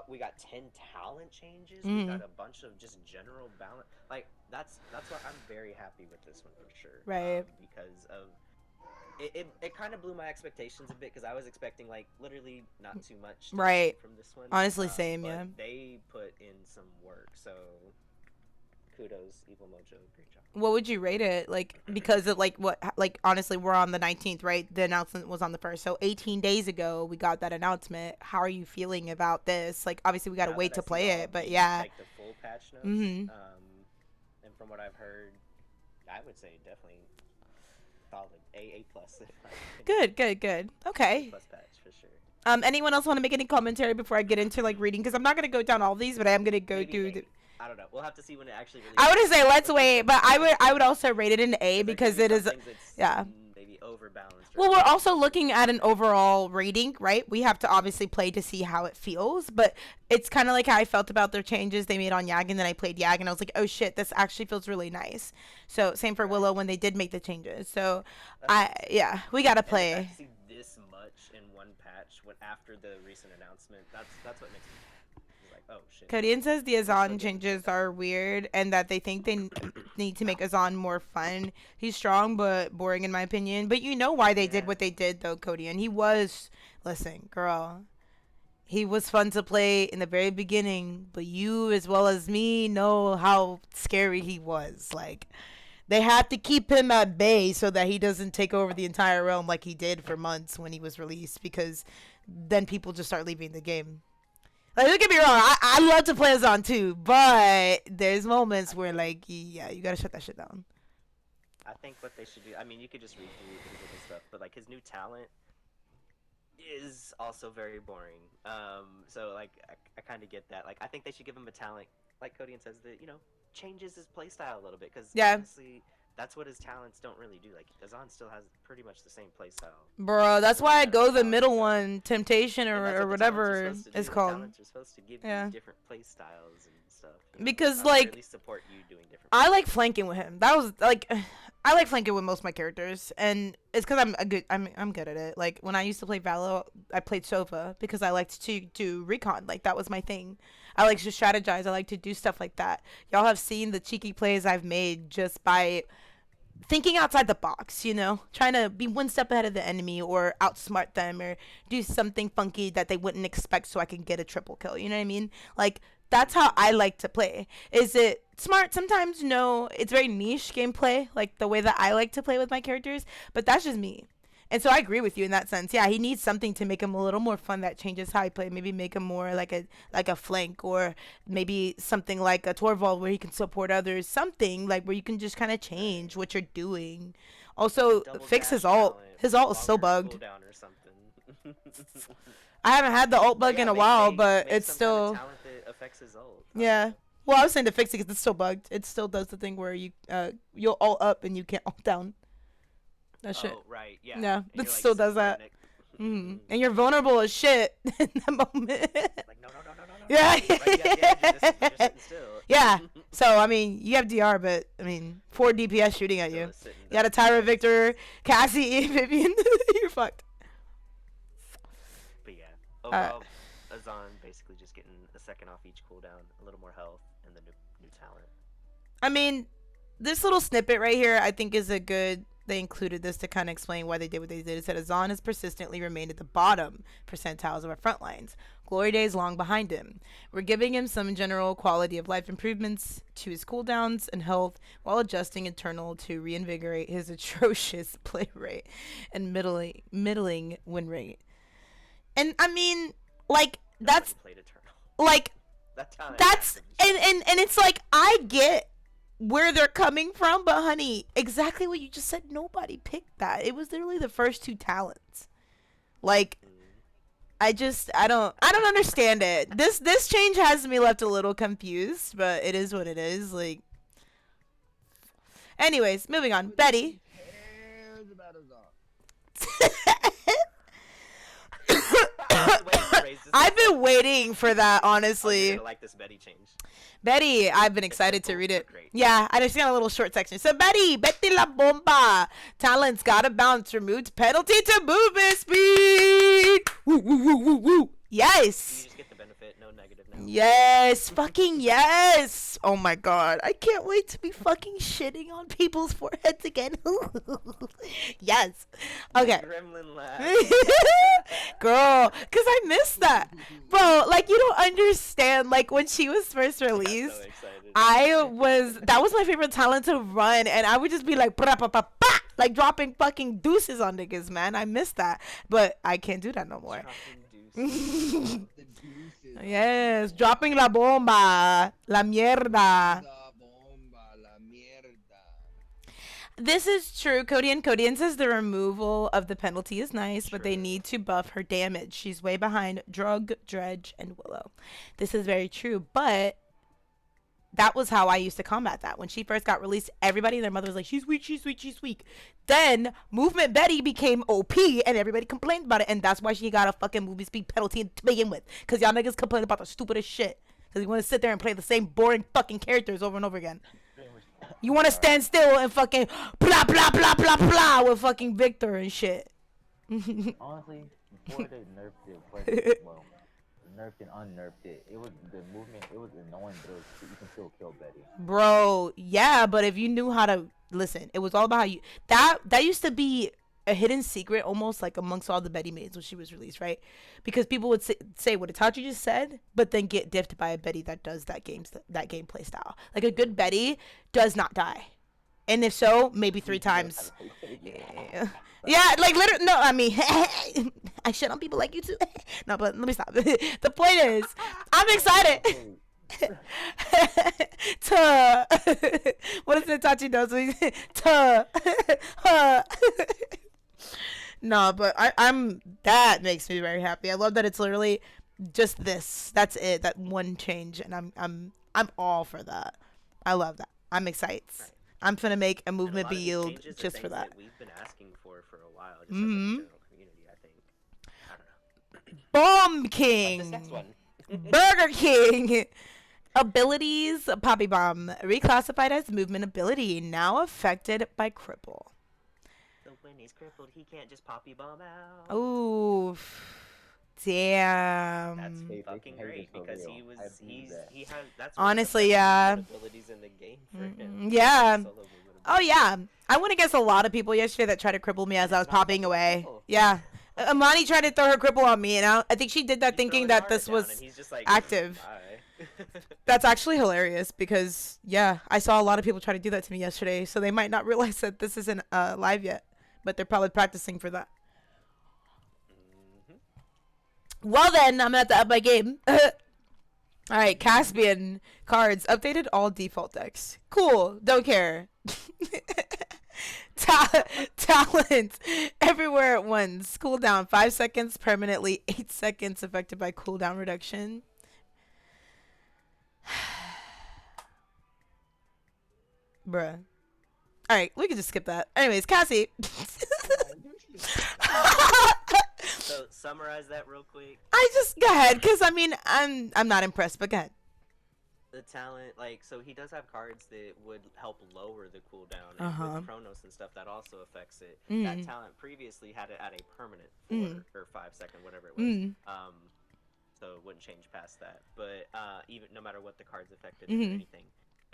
We got 10 talent changes. We got a bunch of just general balance. Like that's why I'm very happy with this one for sure. Right. Because of it kind of blew my expectations a bit because I was expecting like literally not too much. Right. From this one. Honestly, same. But Yeah. They put in some work, so kudos, Evil Mojo, great job. What would you rate it? Like, because of, like, what, like, honestly, we're on the 19th, right? The announcement was on the 1st. So 18 days ago, we got that announcement. How are you feeling about this? Like, obviously, we got to wait to play it, but yeah. Like, the full patch notes. Mm-hmm. And from what I've heard, I would say definitely solid. A+. Good. Okay. Plus patch, for sure. Anyone else want to make any commentary before I get into, like, reading? Because I'm not going to go down all these, but I am going to go through the... I don't know. We'll have to see when it actually releases. I would say let's wait, but I would also rate it an A because it is, yeah. Maybe overbalanced. Well, we're also looking at an overall rating, right? We have to obviously play to see how it feels, but it's kind of like how I felt about their changes they made on Yag, and then I played Yag, and I was like, oh shit, this actually feels really nice. So same for Willow when they did make the changes. So we gotta play. And to see this much in one patch when after the recent announcement, that's what makes me. Oh, shit. Codian says the Azan changes are weird and that they think they need to make Azan more fun. He's strong but boring in my opinion. But you know why they did what they did though, Codian. Listen, girl. He was fun to play in the very beginning, but you as well as me know how scary he was. Like, they have to keep him at bay so that he doesn't take over the entire realm like he did for months when he was released, because then people just start leaving the game. Like, don't get me wrong, I love to play Azan too, but there's moments where, like, yeah, you gotta shut that shit down. I think what they should do, I mean, you could just read through and stuff, but, like, his new talent is also very boring. So, like, I kind of get that. Like, I think they should give him a talent, like Codian says, that, you know, changes his playstyle a little bit, because, honestly, that's what his talents don't really do. Like, Azan still has pretty much the same playstyle. Bro, that's why I go the middle one, Temptation or whatever it's called. Talents are supposed to give you different playstyles and stuff. Because, like, at least support you doing different. I like flanking with him. That was, like, I like flanking with most of my characters, and it's because I'm good at it. Like, when I used to play Valo, I played Sova because I liked to do recon. Like, that was my thing. I like to strategize. I like to do stuff like that. Y'all have seen the cheeky plays I've made just by thinking outside the box, you know, trying to be one step ahead of the enemy or outsmart them or do something funky that they wouldn't expect so I can get a triple kill. You know what I mean? Like, that's how I like to play. Is it smart? Sometimes no. It's very niche gameplay, like the way that I like to play with my characters, but that's just me. And so I agree with you in that sense. Yeah, he needs something to make him a little more fun that changes how he play. Maybe make him more like a flank, or maybe something like a Torvald where he can support others. Something like where you can just kind of change what you're doing. Also, Double fix his dash ult. talent, His ult is so longer bugged. cooldown or something. I haven't had the ult But bug yeah, in a make- while, make- but make it's some still. kind of talent that affects his ult. Yeah. Well, I was saying to fix it because it's still bugged. It still does the thing where you'll ult up and you can't ult down. That shit. Oh, right, yeah. Yeah, And it you're, like, still does sitting right that. next- And you're vulnerable as shit in that moment. Like, no. Yeah. Right, yeah, you're sitting still. Yeah. So I mean, you have DR, but I mean, 4 DPS shooting at Still you. sitting You got a down. Tyra Victor, Cassie, Vivian. You're fucked. But yeah, overall, Azan basically just getting a second off each cooldown, a little more health, and the new talent. I mean, this little snippet right here, I think, is a good. They included this to kind of explain why they did what they did. It said Azan has persistently remained at the bottom percentiles of our front lines. Glory days long behind him. We're giving him some general quality of life improvements to his cooldowns and health while adjusting internal to reinvigorate his atrocious play rate and middling win rate. And I mean, like, that's Nobody played Eternal. like That talent that's has to be and it's like I get where they're coming from, but honey, exactly what you just said, nobody picked that. It was literally the first 2 talents. Like I don't understand it. This change has me left a little confused, but it is what it is. Like anyways, moving on. Betty. Cares about Azan. I've been waiting for that, You're honestly. gonna like this Betty change. Betty, I've been excited to simple, read it. but great. Yeah, I just got a little short section. So Betty la bomba. Talents gotta bounce. Removed penalty to movement speed. Woo, woo, woo, woo, woo. You Yes. just get the benefit, no negative now. Yes. Fucking yes. Oh my god. I can't wait to be fucking shitting on people's foreheads again. Yes. Okay. Gremlin laugh. Girl, because I missed that. Bro, like, you don't understand. Like, when she was first I'm released, so excited. that was my favorite talent to run, and I would just be like, "Pra, pa, pa, pa," like dropping fucking deuces on niggas, man. I miss that, but I can't do that no more. Dropping deuces. The deuces. Yes, dropping la bomba, la mierda. La bomba, la mierda. This is true. Codian says the removal of the penalty is nice, but they True. need to buff her damage. She's way behind Drug, Dredge, and Willow. This is very true, but that was how I used to combat that. When she first got released, everybody and their mother was like, she's weak, she's weak, she's weak. Then Movement Betty became OP, and everybody complained about it, and that's why she got a fucking movie speed penalty to begin with. Because y'all niggas complain about the stupidest shit. Because you want to sit there and play the same boring fucking characters over and over again. You want to stand still and fucking blah, blah, blah, blah, blah with fucking Victor and shit. Honestly, before they nerfed it, well, nerfed and unnerfed it, it was the movement. It was annoying, but you can still kill Betty. Bro, yeah, but if you knew how to listen, it was all about how you that used to be a hidden secret almost like amongst all the Betty maids when she was released, right? Because people would say what Itachi just said, but then get diffed by a Betty that does that gameplay style. Like a good Betty does not die, and if so, maybe 3 times. Yeah, like literally. No, I mean, I shit on people like you too. No, but let me stop. The point is, I'm excited. What is it Tachi does? No, but I'm that makes me very happy. I love that it's literally just this. That's it. That one change, and I'm all for that. I love that. I'm excited. Right. I'm finna make a And movement lot be of these yield changes are just for things that. We've been asking for a while, just Mhm. as a general community, I think. I don't know. Bomb King. This next one. Burger King. Abilities. Poppy Bomb. Reclassified as movement ability. Now affected by cripple. So when he's crippled, he can't just poppy bomb out. Ooh. Damn. That's They fucking can hate great this for because real. he was I believe he's that. he has that's Honestly, one yeah. of the best abilities in the game for him. Yeah. Solo movement Oh ability. yeah. I went against a lot of people yesterday that tried to cripple me as I was It's not popping about away. cripple. Yeah. Amani tried to throw her cripple on me, and I think she did that You thinking throw an that Ara this down, was and he's just like, active. "Bye." That's actually hilarious because, yeah, I saw a lot of people try to do that to me yesterday, so they might not realize that this isn't live yet, but they're probably practicing for that. Well then, I'm gonna have to up my game. Alright, Caspian cards. Updated all default decks. Cool. Don't care. Talent. Everywhere at once. Cooldown 5 seconds permanently. 8 seconds affected by cooldown reduction. Bruh. Alright, we can just skip that. Anyways, Cassie. So summarize that real quick. I just go ahead, cause I mean I'm not impressed, but go ahead. The talent, like, so he does have cards that would help lower the cooldown, and with Chronos and stuff, that also affects it. That talent previously had it at a permanent 4 or 5 second, whatever it was. So it wouldn't change past that. But even no matter what the cards affected or anything,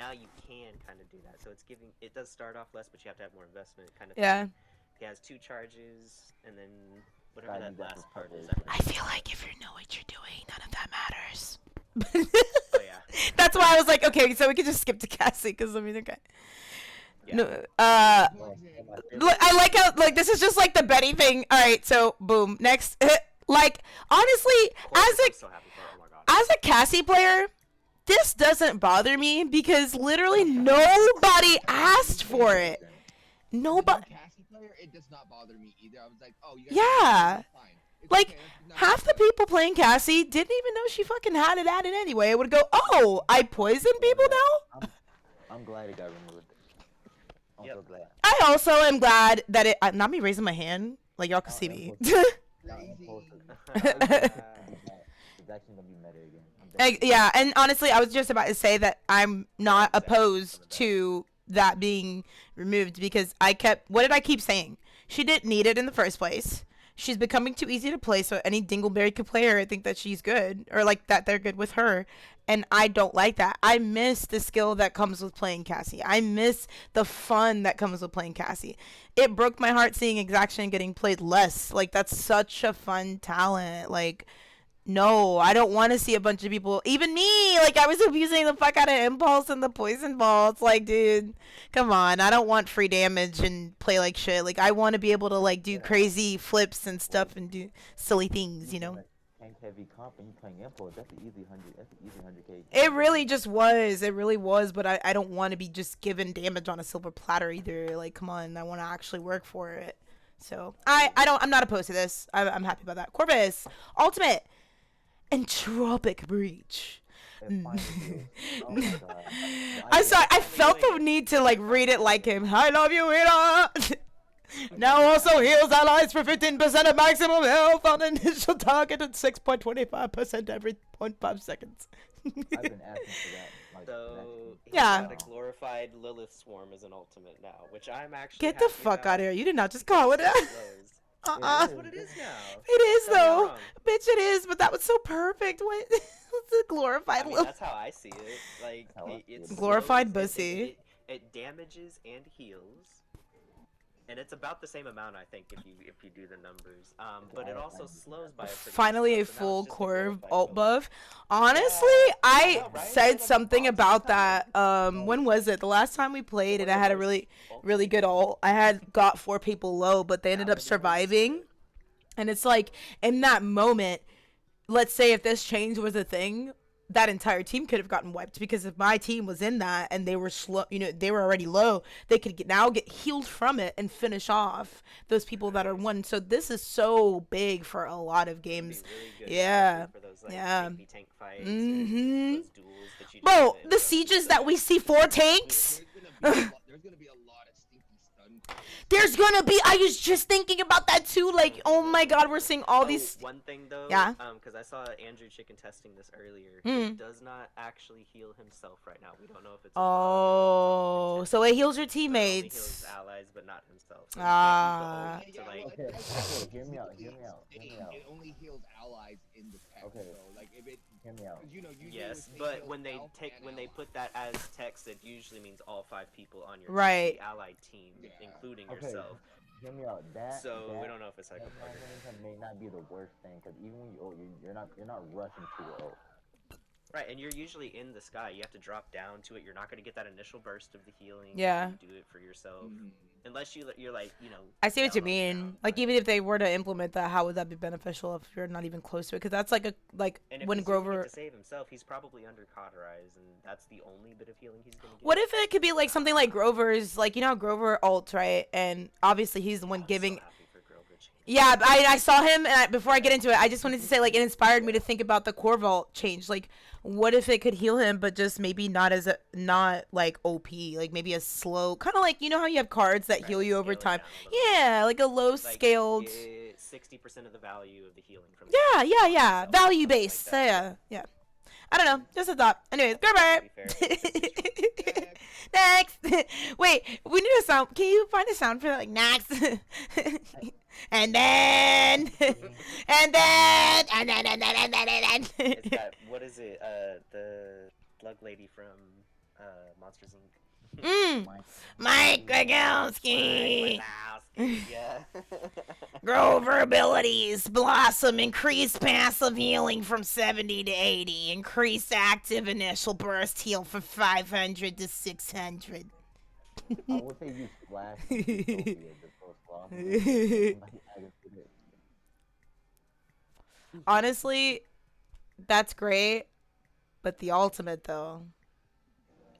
now you can kind of do that. So it's giving. It does start off less, but you have to have more investment, kind of. Yeah. Thing. He has 2 charges, and then whatever that last part is. I feel like if you know what you're doing, none of that matters. Oh yeah. That's why I was like, okay, so we can just skip to Cassie, because I mean, okay. Yeah. No, look, I like how like this is just like the Betty thing. All right, so boom, next. Like honestly, I'm so happy for it. Oh my god. as a Cassie player, this doesn't bother me because literally nobody asked for it. Nobody. Cassie player, it does not bother me either. I was like, oh, you guys Yeah. it's fine. It's Like, okay, that's not half the good. people playing Cassie didn't even know she fucking had it added anyway. It would go, oh, I poison people now? I'm glad it got removed. I'm so glad. I also am glad that it, not me raising my hand, like y'all can see me. It's actually gonna be meta again. Yeah, and honestly, I was just about to say that I'm not opposed to that being removed because what did I keep saying? She didn't need it in the first place. She's becoming too easy to play, so any dingleberry could play her. I think that she's good, or like that they're good with her, and I don't like that. I miss the skill that comes with playing Cassie. I miss the fun that comes with playing Cassie. It broke my heart seeing Exaction getting played less. Like, that's such a fun talent. Like, no, I don't want to see a bunch of people, even me, like I was abusing the fuck out of Impulse and the Poison Ball. It's like, dude, come on. I don't want free damage and play like shit. Like, I want to be able to like do crazy flips and stuff and do silly things, you know? Tank heavy comp and you playing Impulse, that's an easy 100, that's an easy 100k. It really just was. It really was, but I don't want to be just given damage on a silver platter either. Like, come on, I want to actually work for it. So, I'm not opposed to this. I'm happy about that. Corvus, Ultimate. Entropic Breach. I'm sorry, I felt the need to like read it like him. I love you, Ira. Now also heals allies for 15% of maximum health on initial target and 6.25% every 0.5 seconds. I've been asking for that. Like, So he's Yeah. got a glorified Lilith Swarm as an ultimate now, which I'm actually Get the happy fuck about. out of here. You did not just call it that. That's what it is now. It is Tell me I'm though. wrong. Bitch, it is, but that was so perfect. What? It's a glorified I mean, little. that's how I see it. Like, How I see it's it. Glorified slows, bussy. It damages and heals, and it's about the same amount, I think, if you do the numbers. But it also slows by a pretty Finally a amount, so now full it's just a core glorified alt build. buff. Honestly, Yeah. I know, right? said Like, something awesome about talent. that. When was it? The last time we played and I had a really Ultimate. good ult. I had got 4 people low, but they ended up surviving. And it's like, in that moment, let's say if this change was a thing, that entire team could have gotten wiped, because if my team was in that and they were slow, you know, they were already low, they could now get healed from it and finish off those people that are one. So this is so big for a lot of It'd be games. really good, Yeah. especially for those, like, Yeah. tank fights, Mhm. those duels that you do Bro, in the sieges that we see 4 tanks. There's gonna be a lot of stinky stun calls. There's gonna be. I was just thinking about that too. Like, oh my god, we're seeing all these. One thing though, Yeah. because I saw Andrew Chicken testing this earlier. Mm. He does not actually heal himself right now. We don't know if it's Oh, so it heals your He heals teammates. allies, but not himself. So Ah. he can't use the ult to, like, Okay, hear me out, hear me out, hear me out. It only heals allies in the text, Okay. so like if it, Hear me out. cause you know, usually yes, with but heals when they self and when they allies. put that as text, it usually means all 5 people on your Right. team, the allied team, Yeah. including Okay, yourself. hear me out. So we that, don't know if it's like that mechanism may not be the worst thing, because even when you ult, you're not rushing to your ult. right, and you're usually in the sky. You have to drop down to it. You're not going to get that initial burst of the healing. Yeah. You do it for yourself. Mhm. Unless you're like, I see what you down on the mean. ground, Like but- even if they were to implement that, how would that be beneficial if you're not even close to it? Because that's like And if when he's using Grover. it to save himself, he's probably under cauterized, and that's the only bit of healing he's gonna get. What if it could be like something like Grover's, like how Grover ults, right? And obviously he's the one I'm giving. so happy for Grover change. Yeah, I saw him, and before I get into it, I just wanted to say, like, it inspired me to think about the core vault change. Like, what if it could heal him, but just maybe not not like OP, like maybe a slow, kind of like how you have cards that Right, heal you over scale it time. down a little bit. Yeah, like a low Like, scaled. get 60% of the value of the healing from. Yeah, the yeah, itself, value something like based. that. Yeah. I don't know, just a thought. Anyways, To Grover. be fair, Next. Wait, we need a sound. Can you find a sound for that? Like next. And then. And then. It's that, what is it? The slug lady from Monsters Inc. Mike Wazowski. Yeah. Grover abilities. Blossom. Increased passive healing from 70 to 80. Increased active initial burst heal from 500 to 600. I would say use Flash and Utopia, the first boss. Honestly, that's great. But the ultimate, though.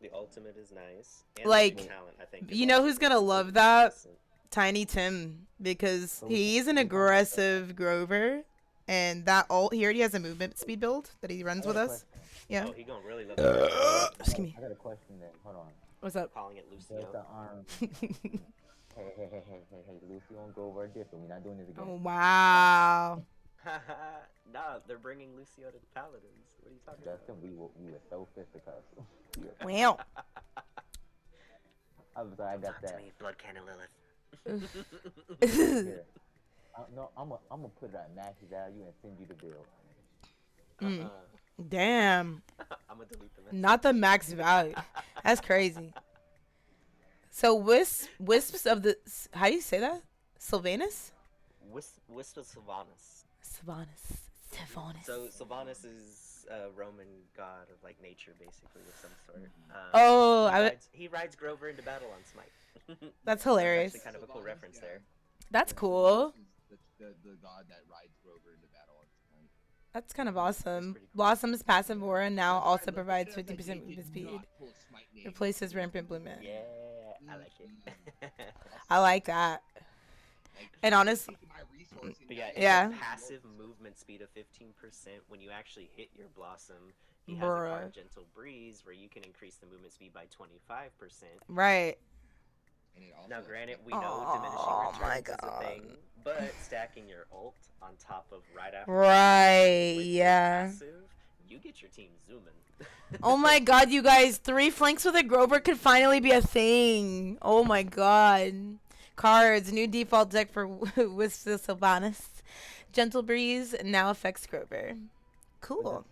The ultimate is nice. And Like, the talent, I think, you is know also who's gonna pretty love that? decent. Tiny Tim, because he's an aggressive Grover, and that ult, he already has a movement speed build that he runs with us. Yeah. Oh, he gonna really love it. Excuse me. I got a question then. Hold on. What's up? Calling it There's Lucio. the arm. Hey, Lucy won't go over different. We're not doing this again. Oh, wow. Nah, they're bringing Lucio to the Paladins. What are you talking about? Justin, we were so fisticuffs. Wow. I was like, I got Talk to that. me, Blood Cannon Lilith. Here. No, I'm gonna put it at max value and send you the bill. Damn. I'm gonna delete the message. Not the max value. That's crazy. So wisps of the, how do you say that? Sylvanus? Wisp of Sylvanus. Sylvanus. So Sylvanus is a Roman god of like nature, basically, of some sort. Oh, he rides Grover into battle on Smite. That's hilarious. Actually, kind of a cool reference there. That's cool. The god that rides Grover into battle on Smite. That's kind of awesome. pretty cool. Blossom's passive aura now Sorry, also look, provides instead of 50% making movement do speed. not pull Smite name. Replaces ramp implement. Yeah, I like it. I like that. Like, And honestly, taking my resource and But yeah, not- it's Yeah. a passive movement speed of 15% when you actually hit your Blossom. He has a Bruh. card Gentle Breeze where you can increase the movement speed by 25%. right. and it also Now, granted, we Oh know diminishing my returns is a God. thing, but stacking your ult on top of right after Right, with your yeah. passive, you get your team zooming. Oh my god, you guys, 3 flanks with a Grover could finally be a thing. Oh my god. Cards, new default deck for Wisps of Sylvanus. Gentle Breeze now affects Grover. Cool.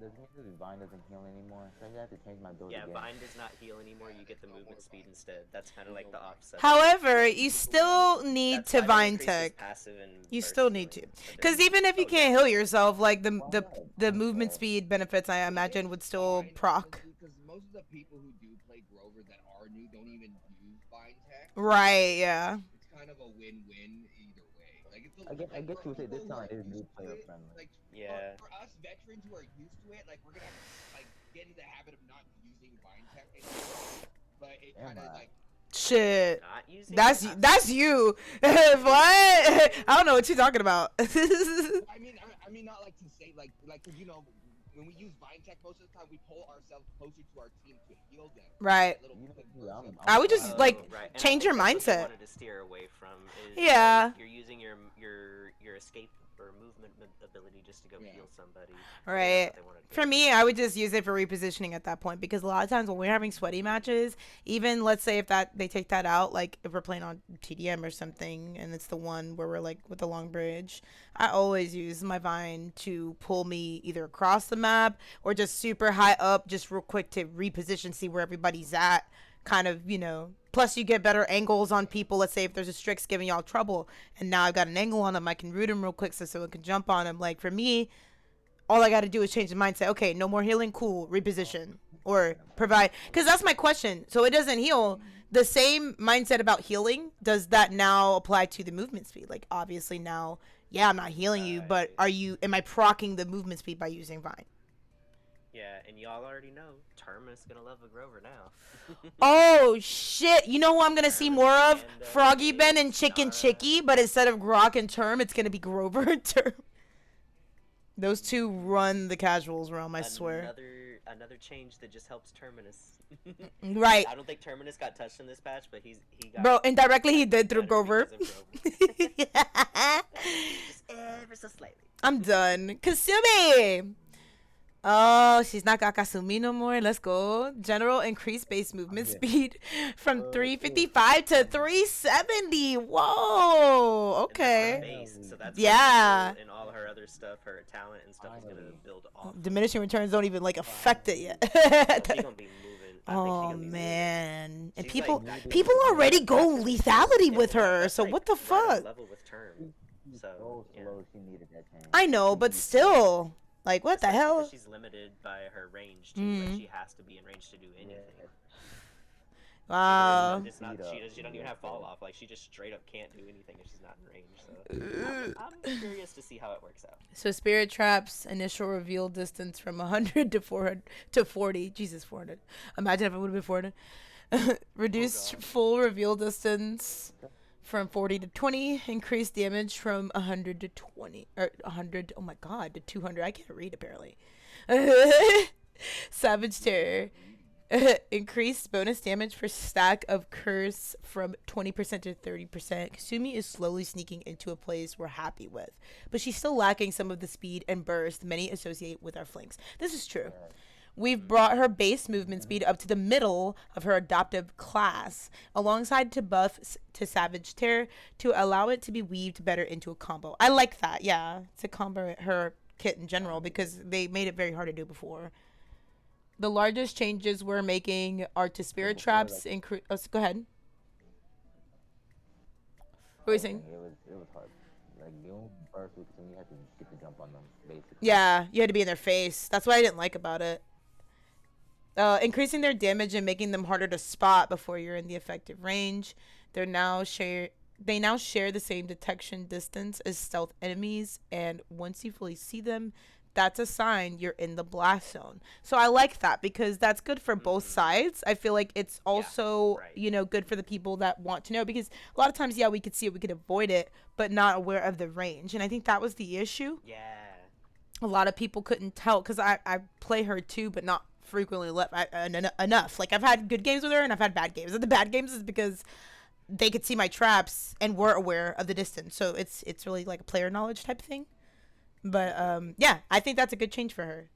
Does it mean that Vine doesn't heal anymore? So I have to change my build Yeah, again. Vine does not heal anymore. You get the movement speed instead. That's kind of like the offset. However, you still need That's to why it Vine increases Tech. passive and You burst still need healing, to. but Because then- even if you oh, can't yeah. heal yourself, like the movement speed benefits, I imagine, would still Vine, proc. because most of the people who do play Grover that are new don't even use Vine Tech. Right, yeah. It's kind of a win-win either way. Like it's I guess you would say this people who time are is new used to player it, friendly. Like Yeah. for us veterans who are used to it, like we're gonna have to like get into the habit of not using Vine Tech anymore. But it Am kind of I? like Shit. Not using That's you. What? I don't know what you're talking about. I mean not like to say like 'cause, you know, when we use Vine Tech most of the time we pull ourselves closer to our team to heal them. Right. That little You know, quick dude, burst of- I would just, like, right. And I change think your that's what they mindset. wanted to steer away from is Yeah. like, you're using your escape or movement ability just to go Yeah. heal somebody. Right. That's what they wanted to For do. me, I would just use it for repositioning at that point because a lot of times when we're having sweaty matches, even let's say if that they take that out, like if we're playing on TDM or something, and it's the one where we're like with the long bridge, I always use my Vine to pull me either across the map or just super high up, just real quick to reposition, see where everybody's at, kind of, you know. Plus, you get better angles on people. Let's say if there's a Strix giving y'all trouble, and now I've got an angle on them, I can root him real quick so someone can jump on him. Like for me, all I got to do is change the mindset. Okay, no more healing. Cool. Reposition or provide. Because that's my question. So it doesn't heal. the same mindset about healing, does that now apply to the movement speed? Like, obviously now, yeah, I'm not healing you, but am I proccing the movement speed by using Vine? Yeah, and y'all already know Terminus gonna love a Grover now. Oh shit! You know who I'm gonna see more of? Panda, Froggy Ben and Ace, Chicken Nara. Chicky, but instead of Grok and Term, it's gonna be Grover and Term. Those two run the casuals realm, I swear. Another change that just helps Terminus. Right. I don't think Terminus got touched in this patch, but he got. Bro, indirectly he did through better Grover. because of Grover. Just ever so slightly. I'm done. Kasumi! Oh, she's not got Kasumi no more. Let's go. General increased base movement speed from 355 to 370. Whoa. Okay. Base, so that's yeah. And all her other stuff, her talent and stuff is gonna build off. Diminishing returns don't even like affect it yet. She's gonna be moving. Oh man. And people like, already go lethality with her. So what the fuck? Level with Term. So slow, she needed that change. I know, but still. Like, what the hell? She's limited by her range, too. Like, she has to be in range to do anything. Wow. It's not, she doesn't even have fall off. Like, she just straight up can't do anything if she's not in range. So I'm curious to see how it works out. So Spirit Trap's initial reveal distance from 100 to 400 to 40. Jesus, 400. Imagine if it would have been 400. Reduced full reveal distance from 40 to 20, increased damage from 100 to 20, or 100, oh my god, to 200. I can't read, apparently. Savage Terror. Increased bonus damage for stack of curse from 20% to 30%. Kasumi is slowly sneaking into a place we're happy with, but she's still lacking some of the speed and burst many associate with our flanks. This is true. We've brought her base movement speed up to the middle of her adaptive class, alongside to buff to Savage Terror to allow it to be weaved better into a combo. I like that, yeah, to combo her kit in general, because they made it very hard to do before. The largest changes we're making are to Spirit Traps. Go ahead. What were you saying? It was hard. Like, you burst with them, you had to get the jump on them, basically. Yeah, you had to be in their face. That's what I didn't like about it. Increasing their damage and making them harder to spot before you're in the effective range. They now share the same detection distance as stealth enemies, and once you fully see them, that's a sign you're in the blast zone. So I like that, because that's good for both sides. I feel like it's also, good for the people that want to know, because a lot of times, we could see it, we could avoid it, but not aware of the range. And I think that was the issue. Yeah. A lot of people couldn't tell, because I play her too, but not frequently enough. Like, I've had good games with her and I've had bad games. And the bad games is because they could see my traps and were aware of the distance. So it's really like a player knowledge type thing. But I think that's a good change for her.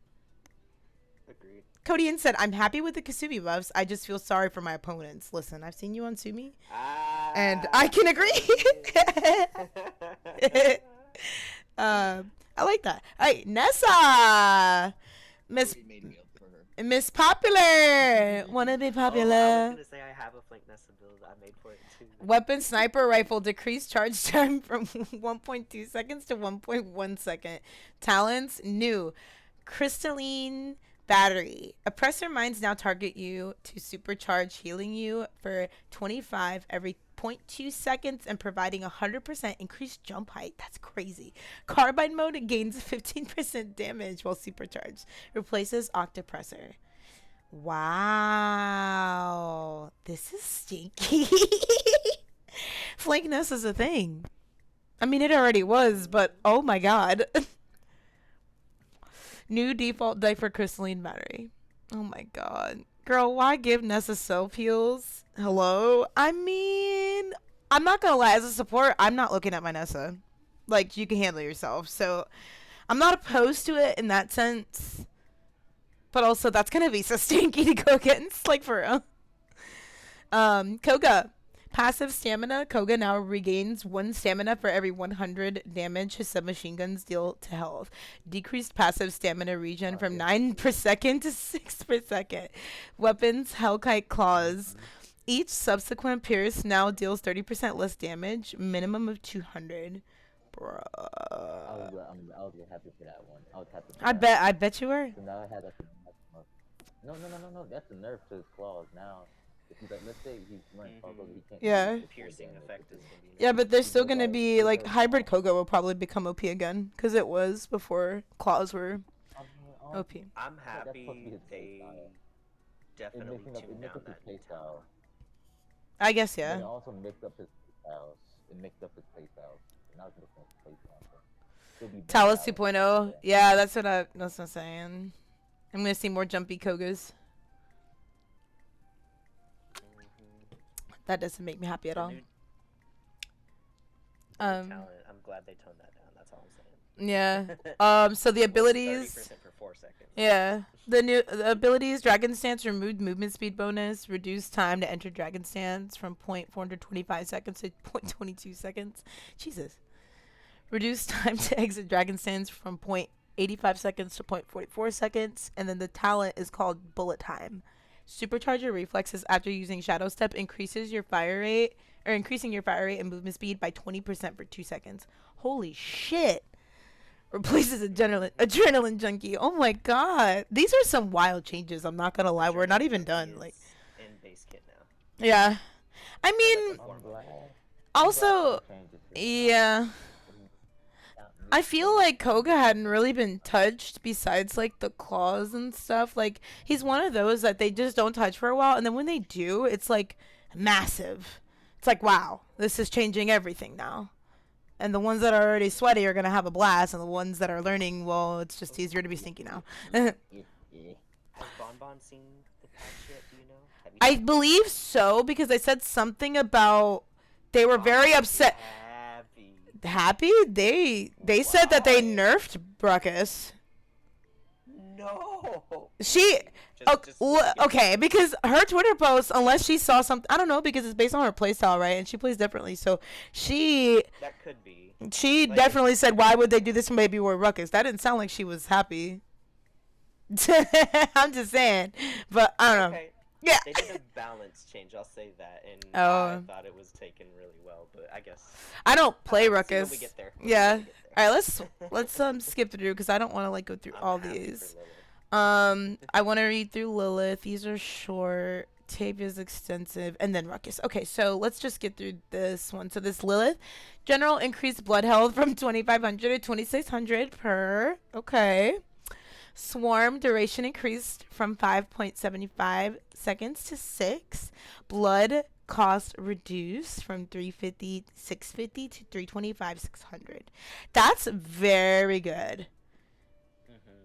Agreed. Codian said, I'm happy with the Kasumi buffs. I just feel sorry for my opponents. Listen, I've seen you on Sumi, and I can agree. I like that. All right, Nessa. Miss Popular. Wanna be popular. I was gonna say I have a flank Nessa build I made for it too. Weapon sniper rifle, decreased charge time from 1.2 seconds to 1.1 second. Talents, new. Crystalline battery. Oppressor mines now target you to supercharge healing you for 25 every 0.2 seconds and providing 100% increased jump height. That's crazy. Carbide mode gains 15% damage while supercharged. Replaces Octopressor. Wow. This is stinky. Flankness is a thing. I mean, it already was, but oh my god. New default die for crystalline battery. Oh my god. Girl, why give Nessa self heals? Hello? I mean, I'm not gonna lie, as a support, I'm not looking at my Nessa. Like, you can handle yourself. So, I'm not opposed to it in that sense. But also, that's gonna be so stinky to go against. Like, for real. Koga. Passive stamina. Koga now regains 1 stamina for every 100 damage his submachine guns deal to health. Decreased passive stamina regen from 9 per second to 6 per second. Weapons. Hellkite Claws. Each subsequent pierce now deals 30% less damage. Minimum of 200. Bruh. I was happy for that one. I was happy for I bet you were. So now I had no. That's a nerf to his claws. Now He's like, let's say he's running Koga, he can't. Yeah. The piercing effect is gonna be Yeah, but there's He still does gonna that- be he like does hybrid that. Koga will probably become OP again because it was before claws were I mean, OP. I'm that's supposed to be happy his play they style. It definitely mixing up, it tuned mixed down up his that play new style. talent. I guess But yeah. it also mixed up his styles. It mixed up his play styles. Now it's mixing up his play style. So it'll be better Talus balance. 2.0. Yeah, that's what I'm saying. I'm gonna see more jumpy Kogas. That doesn't make me happy at The all. new Um, talent, I'm glad they toned that down. That's all I'm saying. Yeah. So the It was abilities. 30% for 4 seconds. Yeah. The abilities: Dragon Stance removed movement speed bonus, reduced time to enter Dragon Stance from 0.425 seconds to 0.22 seconds. Jesus. Reduced time to exit Dragon Stance from 0.85 seconds to 0.44 seconds. And then the talent is called Bullet Time. Supercharge your reflexes after using Shadow Step increases your fire rate, or increasing your fire rate and movement speed by 20% for 2 seconds. Holy shit. Replaces adrenaline junkie. Oh my god. These are some wild changes. I'm not gonna lie. We're not even done. Is Like, in base kit now. yeah. I So mean, that's a I'm glad. also, yeah. I feel like Koga hadn't really been touched besides like the claws and stuff. Like, he's one of those that they just don't touch for a while, and then when they do, it's like massive. It's like, wow, this is changing everything now. And the ones that are already sweaty are gonna have a blast, and the ones that are learning, well, it's just easier to be stinky now. Has Bonbon seen the patch yet? Do you know? Have you I seen it? believe so because I said something about they were very Bonbon upset. Happy. Happy? They said that they nerfed Bruckus. No. She Just okay, because her Twitter post, unless she saw something, I don't know, because it's based on her playstyle, right? And she plays differently, so that could be. Like, definitely said, "Why would they do this to Baby Boy Ruckus?" That didn't sound like she was happy. I'm just saying, but I don't know. Okay. Yeah. They did a balance change, I'll say that, and Oh. I thought it was taken really well, but I guess I don't play see when Ruckus. we get there. Yeah. All right, let's skip through because I don't want to like go through I'm all happy for these. Lilith. I want to read through Lilith. These are short. Tavia's extensive, and then Ruckus. Okay, so let's just get through this one. So this Lilith, general increased blood health from 2,500 to 2,600 per. Okay. Swarm duration increased from 5.75 seconds to 6. Blood cost reduced from 350 650 to 325 600. That's very good.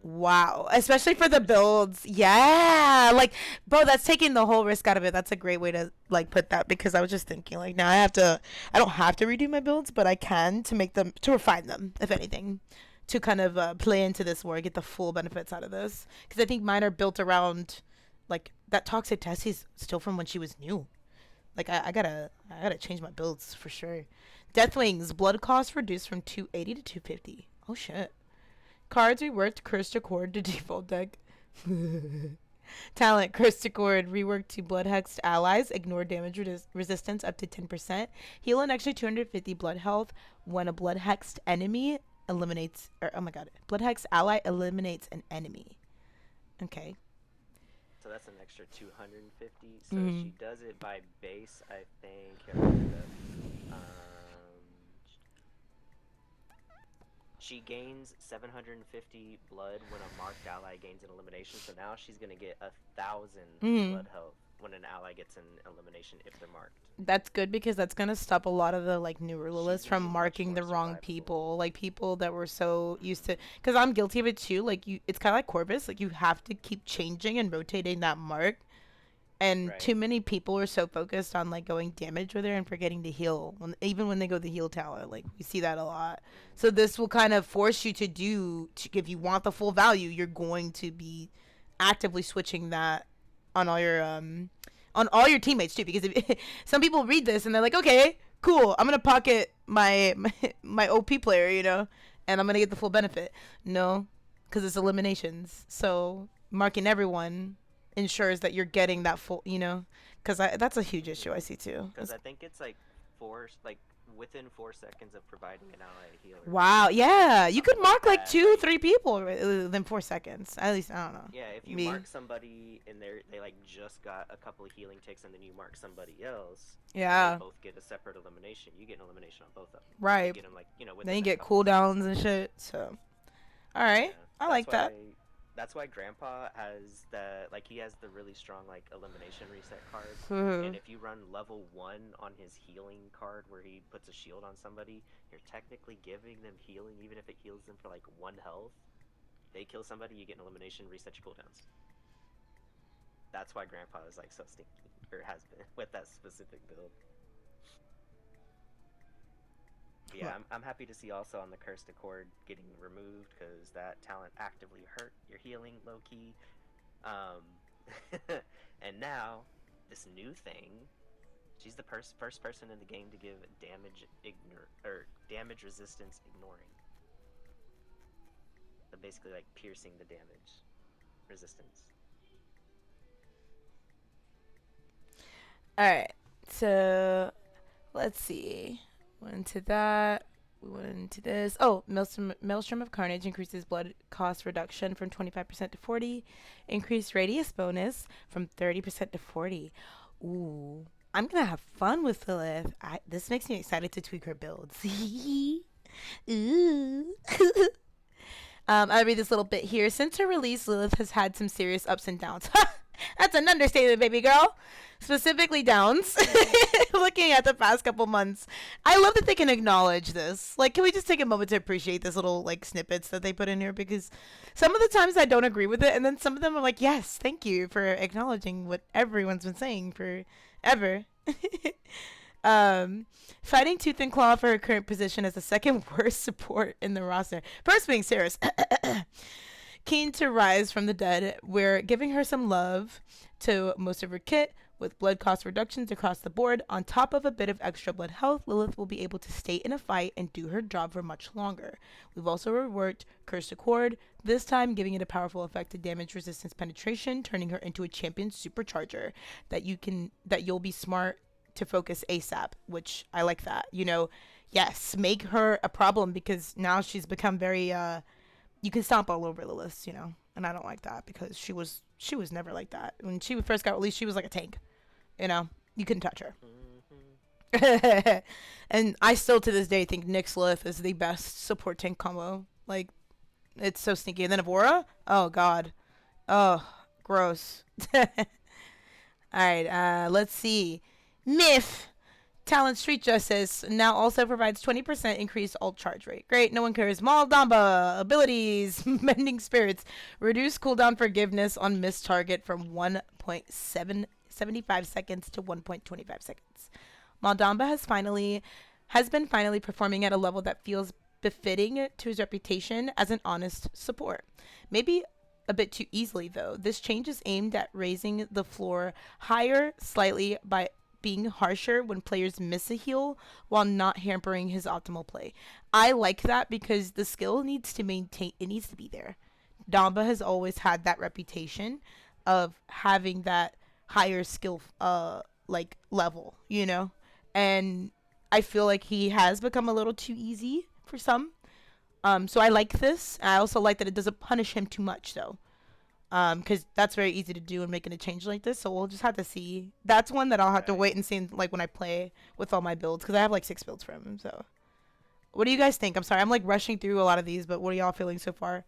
Wow, especially for the builds. Yeah, like, bro, that's taking the whole risk out of it. That's a great way to like put that, because I was just thinking like, now I don't have to redo my builds, but I can to make them, to refine them, if anything, to kind of play into this more, get the full benefits out of this, because I think mine are built around like that toxic Tessie's still from when she was new. Like, I gotta change my builds for sure. Deathwing's blood cost reduced from 280 to 250. Oh shit. Cards reworked Curse to Cord to default deck. Talent Curse to Cord reworked to Blood Hexed allies. Ignore damage resistance up to 10%. Heal an extra 250 blood health when a Blood Hexed enemy eliminates. Or, oh my god. Blood Hexed ally eliminates an enemy. Okay. So that's an extra 250. So Mhm. she does it by base, I think. Here, I'll look it up. She gains 750 blood when a marked ally gains an elimination. So now she's gonna get 1,000 Mhm. blood health when an ally gets an elimination if they're marked. That's good because that's gonna stop a lot of the like newer Liliths She's from gonna be much marking the more wrong survivable. people, like people that were so used to. Because I'm guilty of it too. Like it's kind of like Corvus. Like you have to keep changing and rotating that mark, and Right. too many people are so focused on like going damage with her and forgetting to heal. Even when they go the heal tower, like we see that a lot. So this will kind of force you if you want the full value, you're going to be actively switching that on all your teammates too, because some people read this and they're like, okay, cool, I'm gonna pocket my OP player, and I'm gonna get the full benefit. No, because it's eliminations. So marking everyone ensures that you're getting that full, because that's a huge issue I see too. Because I think it's like within 4 seconds of providing an ally healer. Wow, yeah, you could Something mark like that, 2, like- 3 people within 4 seconds. At least I don't know. Yeah, if you Me. mark somebody and they like just got a couple of healing ticks, and then you mark somebody else, Yeah. they both get a separate elimination. You get an elimination on both of them. Right. You get them, like, within Then you that get couple cooldowns and shit. So, all right, Yeah, I like that. That's why Grandpa has he has the really strong like elimination reset card. Mhm. And if you run level 1 on his healing card where he puts a shield on somebody, you're technically giving them healing even if it heals them for like 1 health. They kill somebody, you get an elimination, reset your cooldowns. That's why Grandpa is like so stinky, or has been, with that specific build. But yeah, I'm happy to see also on the Cursed Accord getting removed, because that talent actively hurt your healing low-key. And now, this new thing, she's the first person in the game to give damage resistance ignoring. So basically like piercing the damage resistance. All right, so let's see. Went into that. We went into this. Oh, Maelstrom of Carnage increases blood cost reduction from 25% to 40. Increased radius bonus from 30% to 40. Ooh, I'm gonna have fun with Lilith. This makes me excited to tweak her builds. Ooh. I'll read this little bit here. Since her release, Lilith has had some serious ups and downs. That's an understatement, baby girl. Specifically downs. Looking at the past couple months, I love that they can acknowledge this. Like, can we just take a moment to appreciate this little like snippets that they put in here? Because some of the times I don't agree with it, and then some of them are like, yes, thank you for acknowledging what everyone's been saying forever. Fighting tooth and claw for her current position as the second worst support in the roster. First being Sarah's. Keen to rise from the dead, we're giving her some love to most of her kit with blood cost reductions across the board. On top of a bit of extra blood health, Lilith will be able to stay in a fight and do her job for much longer. We've also reworked Cursed Accord, this time giving it a powerful effect to damage resistance penetration, turning her into a champion supercharger that you'll be smart to focus ASAP, which I like that. Yes, make her a problem, because now she's become very you can stomp all over Lilith, and I don't like that, because she was never like that. When she first got released, she was like a tank, you couldn't touch her. And I still to this day think Nyx Lilith is the best support tank combo. Like, it's so sneaky. And then Evora, oh god, oh gross. All right, let's see. Myth Talent Street Justice now also provides 20% increased ult charge rate. Great, no one cares. Maldamba abilities, Mending Spirits, reduce cooldown forgiveness on missed target from 1.75 seconds to 1.25 seconds. Maldamba has been finally performing at a level that feels befitting to his reputation as an honest support. Maybe a bit too easily though. This change is aimed at raising the floor higher slightly by being harsher when players miss a heal while not hampering his optimal play. I like that, because the skill needs to be there. Damba has always had that reputation of having that higher skill level, and I feel like he has become a little too easy for some. So I like this. I also like that it doesn't punish him too much though. Because that's very easy to do in making a change like this, so we'll just have to see. That's one that I'll have to wait and see, like, when I play with all my builds, because I have like 6 builds for him. So what do you guys think? I'm sorry, I'm like rushing through a lot of these, but what are y'all feeling so far?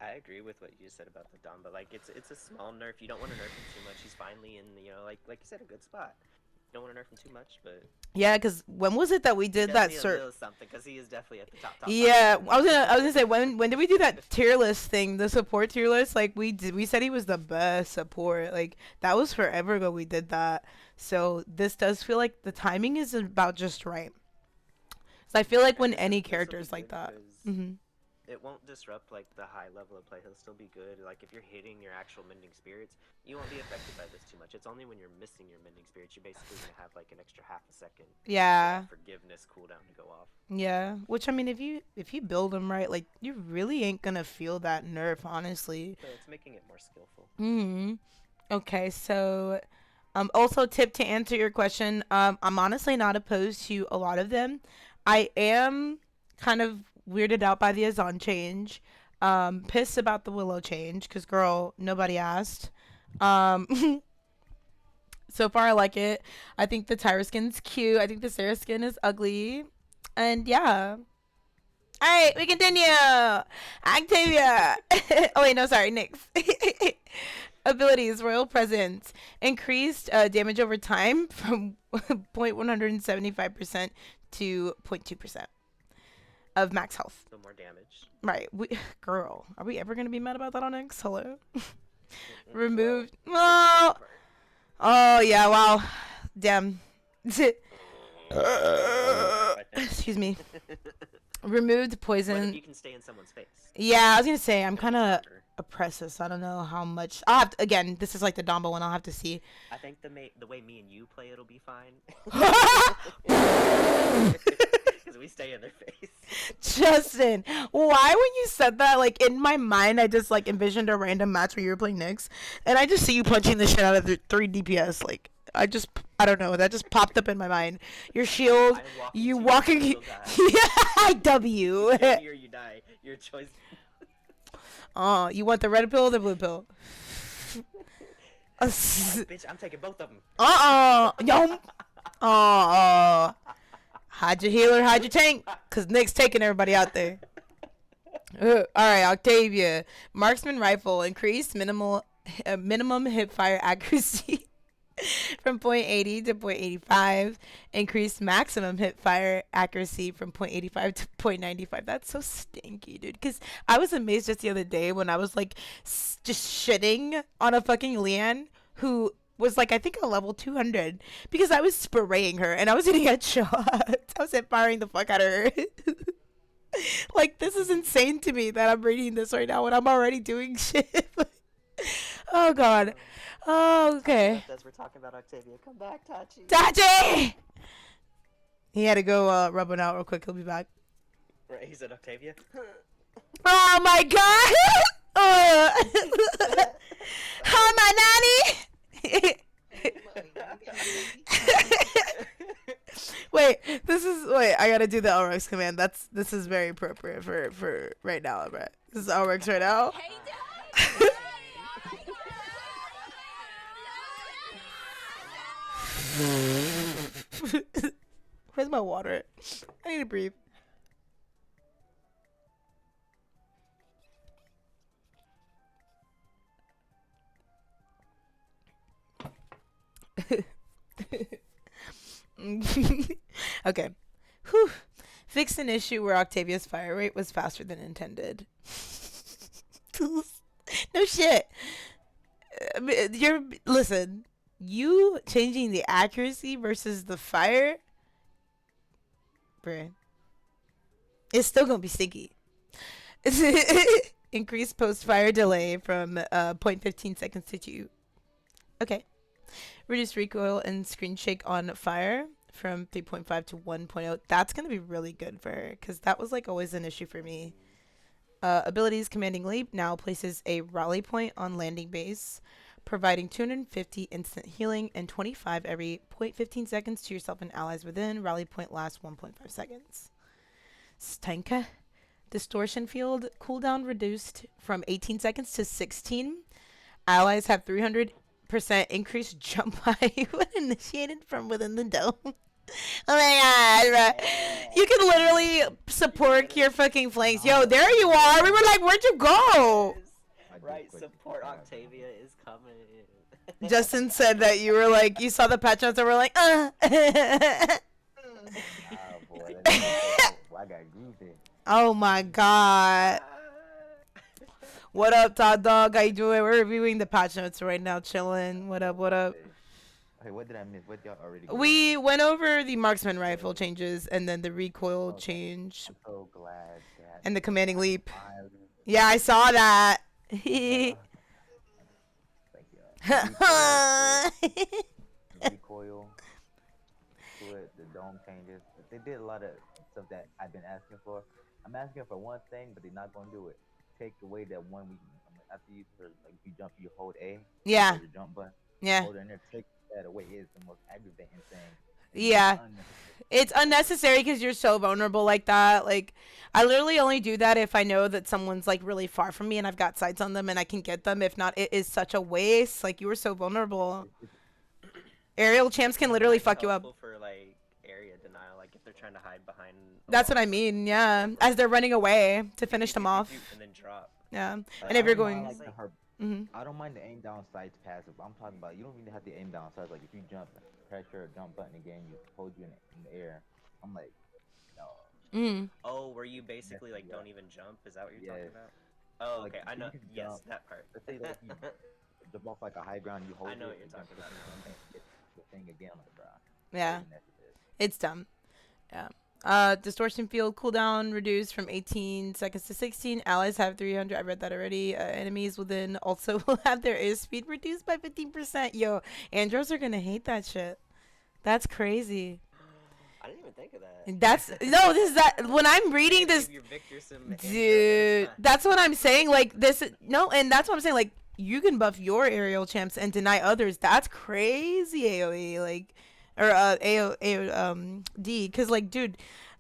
I agree with what you said about the Damba. Like, it's a small nerf. You don't want to nerf him too much. He's finally in, like you said, a good spot. You don't want to nerf him too much, but Yeah, because when was it that we did that something, because he is definitely at the top. Yeah, I was gonna say, when did we do that tier list thing, the support tier list? Like, we said he was the best support. Like, that was forever ago we did that. So this does feel like the timing is about just right. So I feel like when any characters like that, it won't disrupt like the high level of play. He'll still be good. Like, if you're hitting your actual Mending Spirits, you won't be affected by this too much. It's only when you're missing your Mending Spirits, you're basically gonna have like an extra half a second. Yeah. Forgiveness cooldown to go off. Yeah, which I mean, if you build them right, like, you really ain't gonna feel that nerf, honestly. So it's making it more skillful. Okay, so Also, tip to answer your question, I'm honestly not opposed to a lot of them. I am kind of weirded out by the Azan change. Pissed about the Willow change, because, girl, nobody asked. Um, so far, I like it. I think the Tyra skin's cute. I think the Sarah skin is ugly. And yeah. All right, we continue. Octavia. Oh, wait, no, sorry, Nyx. Abilities, Royal Presence. Increased damage over time from 0.175% to 0.2% of max health. So more damage. Right. Girl, are we ever going to be mad about that on Nyx? Hello? Removed. Oh, yeah, wow. Damn. Excuse me. Removed What if poison. you can stay in someone's face? Yeah, I was gonna say I'm kind of oppressive, so I don't know how much. I'll have to, again, this is like the Dombo one. I'll have to see. I think the way me and you play, it'll be fine. Because we stay in their face. Justin, why when you said that, like in my mind, I just like envisioned a random match where you were playing Nyx, and I just see you punching the shit out of the 3 DPS. Like I don't know, that just popped up in my mind. Your shield, you walking. Yeah, W. You kill me or you die. Your choice. Oh, you want the red pill or the blue pill? Bitch, I'm taking both of them. Yum. Hide your healer, hide your tank, cause Nick's taking everybody out there. All right, Octavia, marksman rifle, increased minimum hip fire accuracy from 0.80 to 0.85, increased maximum hip fire accuracy from 0.85 to 0.95. That's so stinky, dude. Because I was amazed just the other day when I was like just shitting on a fucking Leanne who was like, I think a level 200, because I was spraying her and I was hitting headshots. I was firing the fuck out of her. Like, this is insane to me that I'm reading this right now when I'm already doing shit. Oh god. Oh, okay. As we're talking about Octavia, come back, Tachi. Tachi! He had to go rub one out real quick. He'll be back. Right, he said Octavia. Oh my god! Hi, my nanny! Wait, I gotta do the Elrex command. This is very appropriate for right now, right? This is Elrex right now. Where's my water? I need to breathe. Okay. Whew. Fixed an issue where Octavia's fire rate was faster than intended. No shit. Listen. You changing the accuracy versus the fire, bruh, it's still gonna be sticky. Increased post-fire delay from 0.15 seconds to 2. Okay. Reduce recoil and screen shake on fire from 3.5 to 1.0. That's gonna be really good for her, because that was like always an issue for me. Abilities, commanding leap now places a rally point on landing base, providing 250 instant healing and 25 every 0.15 seconds to yourself and allies within. Rally point lasts 1.5 seconds. Stanka. Distortion field cooldown reduced from 18 seconds to 16. Allies have 300% increased jump height when initiated from within the dome. Oh my god, bro. You can literally support your fucking flanks. Yo, there you are. We were like, where'd you go? Right, support Octavia is coming. Justin said that you were like, you saw the patch notes and were like, Oh boy, I got groovy. Oh my god. What up, Todd Dog? How you doing? We're reviewing the patch notes right now, chilling. What up, what up? Hey, what did I miss? What y'all already? We went over the marksman rifle changes and then the recoil change I'm so glad that. and the commanding leap. Yeah, I saw that. Thank you. Recoil to it, the dome changes. They did a lot of stuff that I've been asking for. I'm asking for one thing, but they're not gonna do it. Take away that one after you like you jump, you hold A. Yeah. The jump button. Yeah. Hold it in there. Take that away is the most aggravating thing. Yeah. It's unnecessary because you're so vulnerable like that. Like, I literally only do that if I know that someone's like really far from me and I've got sights on them and I can get them. If not, it is such a waste. Like, you were so vulnerable. Aerial champs can literally fuck you up. Helpful for like area denial, like if they're trying to hide behind. That's what I mean. Yeah, as they're running away to finish them off. And then drop. Yeah, Like, and if you're I don't going. mind, like, Mm-hmm. I don't mind the aim down sights passive. I'm talking about you don't even have to aim down sights. Like if you jump, pressure or jump button again, you hold you in the air. I'm like, no. Mm. Oh, where you basically like don't even jump? Is that what you're talking Yes. about? Oh, Like, okay. I you know. can Yes, jump. that part. Let's say like you jump off like a high ground, you hold I know it, what you're you jump talking to the about. thing, it's the thing again, like, bro. Yeah, Unnecessary. it's dumb. Yeah. Distortion field cooldown reduced from 18 seconds to 16. Allies have 300. I read that already. Enemies within also will have their airspeed reduced by 15%. Yo, andros are gonna hate that shit. That's crazy. I didn't even think of that. That's no. This is that when I'm reading this, Give your Victor some dude. That's what I'm saying. Like this. No, and that's what I'm saying. Like you can buff your aerial champs and deny others. That's crazy. AOE like. Or D, because like, dude,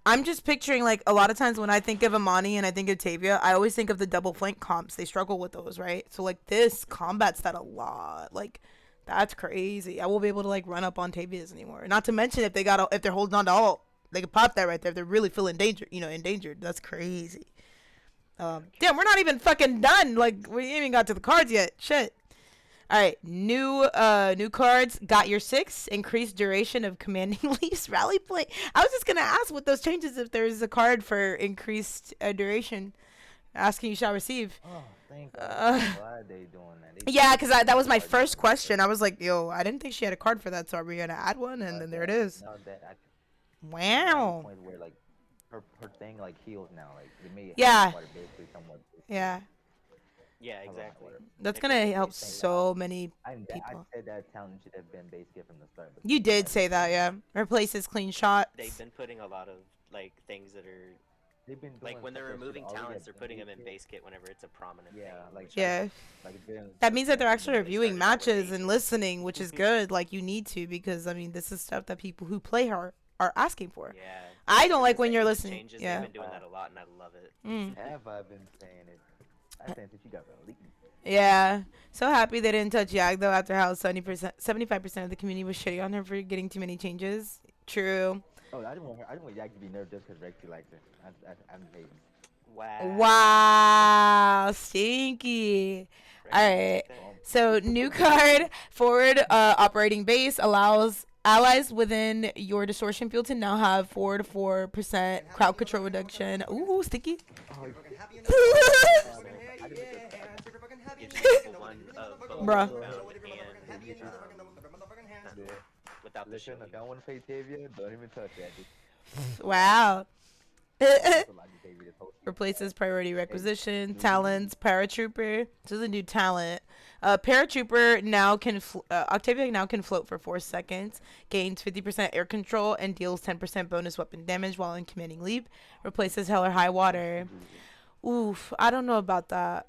I'm just picturing like a lot of times when I think of Amani and I think of Tavia, I always think of the double flank comps. They struggle with those, right? So like this combats that a lot. Like that's crazy. I won't be able to like run up on Tavias anymore. Not to mention if they're holding on to ult, they could pop that right there if they're really feeling endangered. That's crazy. Damn, we're not even fucking done. Like we ain't even got to the cards yet. Shit. All right, new cards. Got your 6. Increased duration of commanding leaves rally play. I was just gonna ask with those changes if there's a card for increased duration. Asking you shall receive. Oh, thank God. I'm glad they doing that. Yeah, because that was my first question. I was like, yo, I didn't think she had a card for that, so are we gonna add one? And then there it is. No, Wow. Point where like her thing like heals now. Like it made Yeah. basically somewhat. Yeah. Yeah, exactly. That's gonna help so many I people. said that talent should have been base kit from the start. But You did say that, yeah. Replaces clean shots. They've been putting a lot of like things that are they've been doing like when they're stuff that should removing already talents, have they're been putting them in kit. base kit whenever it's a prominent Yeah, thing. like which Yeah. Like it's been, That means that they're actually They reviewing started out with matches and aces. listening, which is good. Like you need to, because I mean this is stuff that people who play her are asking for. Yeah. I don't like Because when the you're age listening. Changes, Yeah. They've been doing that a lot, and I love it. Mm. Have I been saying it? I think since you got released. Yeah. So happy they didn't touch Yag though after how 75% of the community was shitty on her for getting too many changes. True. Oh, I didn't want Yak to be nerfed just because Rexy likes her. I'm hating. Wow. Wow. Stinky. All right. So new card, forward operating base allows allies within your distortion field to now have 4 to 4% crowd control reduction. Ooh, stinky. Gives you one of Bruh. both and without the Listen, shield. if y'all want to pay Tavia, don't even touch that. Wow. That's a lot to Tavia this whole season. Replaces priority requisition, talents, paratrooper. This is a new talent. Paratrooper now can Octavia now can float for 4 seconds, gains 50% air control, and deals 10% bonus weapon damage while in commanding leap. Replaces hell or high water. Oof, I don't know about that.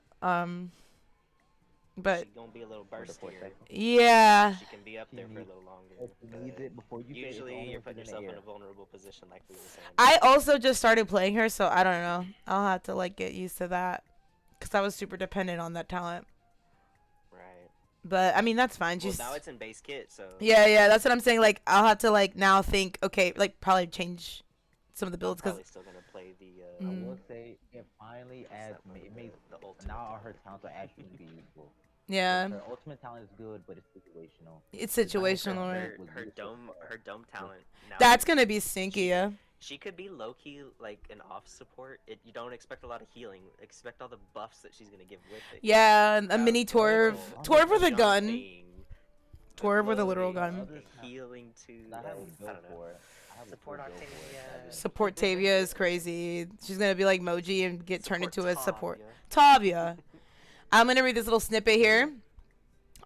But She's gonna be a little burstier. yeah, She can be up there for a little longer. If you need it before you say it's Usually, only you're if it's putting in the yourself in air. a vulnerable position, like we were saying. I also just started playing her, so I don't know. I'll have to like get used to that, cause I was super dependent on that talent. Right. But I mean that's fine. Well, She's now it's in base kit, so. yeah, that's what I'm saying. Like I'll have to like now think. Okay, like probably change some of the I'm builds, cause probably still gonna play the. I Mm. will say it finally adds. It makes the ultimate. now her talents are actually be useful. yeah, Her ultimate talent is good, but it's situational. it's situational, right? Her dome talent. Now That's gonna be stinky, yeah. She could be low key like an off support. You don't expect a lot of healing. Expect all the buffs that she's gonna give with it. Yeah, a mini Torv, Torv with a gun, Jumping, Torv with a literal floating, gun. Healing to. I have a I build don't know. for it. I have a Support full build for it. Octavia. Support Tavia is crazy. She's gonna be like Moji and get turned into a support. Tavia. Tavia. I'm gonna read this little snippet here.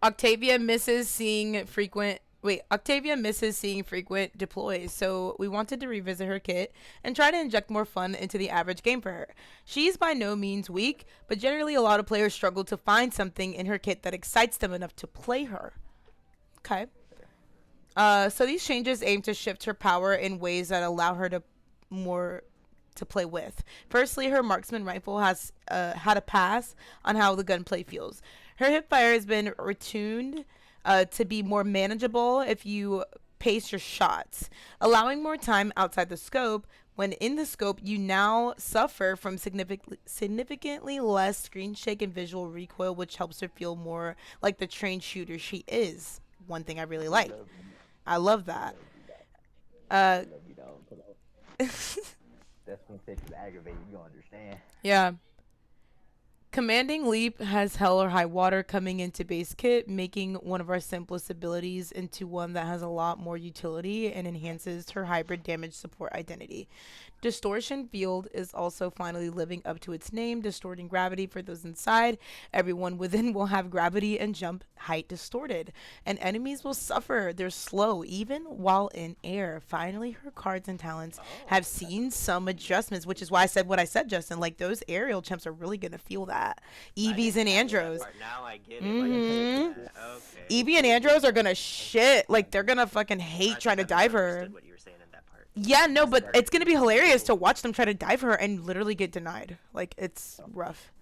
Octavia misses seeing frequent deploys, so we wanted to revisit her kit and try to inject more fun into the average game for her. She's by no means weak, but generally a lot of players struggle to find something in her kit that excites them enough to play her. Okay. So these changes aim to shift her power in ways that allow her to more to play with. Firstly, her marksman rifle has had a pass on how the gunplay feels. Her hipfire has been retuned to be more manageable if you pace your shots, allowing more time outside the scope. When in the scope, you now suffer from significantly less screen shake and visual recoil, which helps her feel more like the trained shooter she is. One thing I really We like. love you. I love We that. love you, dog. Uh, We love you, dog. That's when sex is aggravating. You don't understand. yeah. Commanding Leap has Hell or High Water coming into base kit, making one of our simplest abilities into one that has a lot more utility and enhances her hybrid damage support identity. Distortion Field is also finally living up to its name, distorting gravity for those inside. Everyone within will have gravity and jump height distorted, and enemies will suffer. They're slow even while in air. Finally, her cards and talents have seen some adjustments, which is why I said what I said, Justin. Like, those aerial chimps are really going to feel that. Eevees and Andros. Now I get it. Mhm. Okay. Evie and Andros are going to shit. Like, they're going to fucking hate trying to dive her. Understood what you were saying in that part. Yeah, no, but it's gonna be hilarious to watch them try to dive her and literally get denied. Like, it's rough.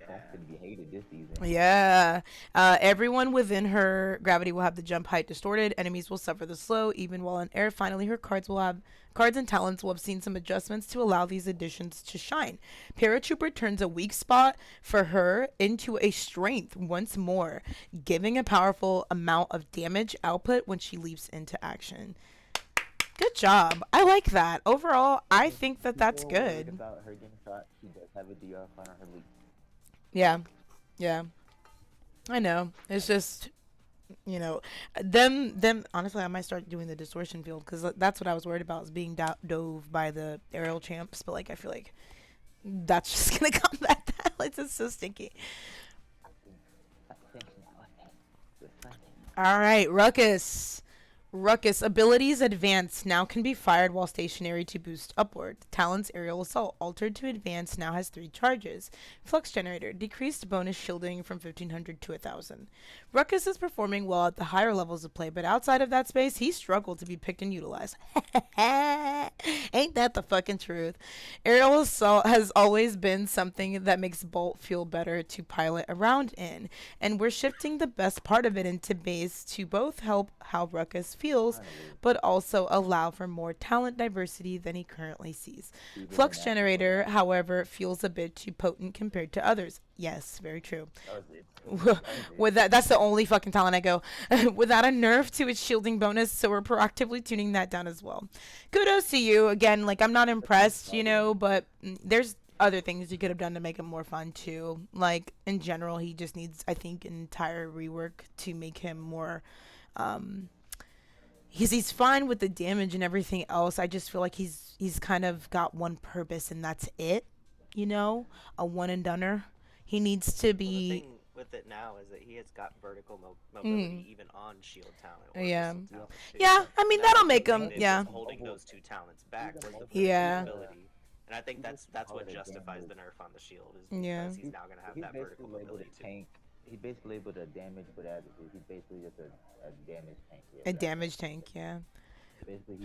That's gonna be hated this season. Yeah. Everyone within her gravity will have the jump height distorted. Enemies will suffer the slow, even while in air. Finally, her cards and talents will have seen some adjustments to allow these additions to shine. Paratrooper turns a weak spot for her into a strength once more, giving a powerful amount of damage output when she leaps into action. Good job. I like that. Overall, I think that that's People are worried good. about her getting shot. She does have a DR on her leak. Yeah. Yeah. I know. It's just, them honestly, I might start doing the distortion field because that's what I was worried about, is being dove by the aerial champs. But, like, I feel like that's just going to combat that. It's just so stinky. I think now. Good Sunday. All right. Ruckus. Ruckus abilities advanced now can be fired while stationary to boost upward. Talon's aerial assault altered to advance now has 3 charges. Flux generator decreased bonus shielding from 1500 to 1000. Ruckus is performing well at the higher levels of play, but outside of that space, he struggled to be picked and utilized. Ain't that the fucking truth? Aerial assault has always been something that makes Bolt feel better to pilot around in, and we're shifting the best part of it into base to both help how Ruckus feels, but also allow for more talent diversity than he currently sees. Flux generator, however, feels a bit too potent compared to others. Yes, very true. With that's the only fucking talent I go. Without a nerf to its shielding bonus, so we're proactively tuning that down as well. Kudos to you. Again, like, I'm not impressed, but there's other things you could have done to make him more fun too. Like, in general, he just needs, I think, an entire rework to make him more because he's fine with the damage and everything else. I just feel like he's kind of got one purpose, and that's it. A one and doneer. He needs to Well, the be. thing with it now is that he has got vertical mobility even on shield talent. Or Yeah. missile talent, too. Yeah, I mean, And that'll think make the him. thing that Yeah. was holding those 2 talents back was the vertical Yeah. mobility. And I think that's what justifies the nerf on the shield, is because Yeah. he's now gonna have He's that vertical basically able mobility to too. tank. He's basically able to damage, but he's basically just a damage tank. Yeah, A damage tank. Yeah. Basically,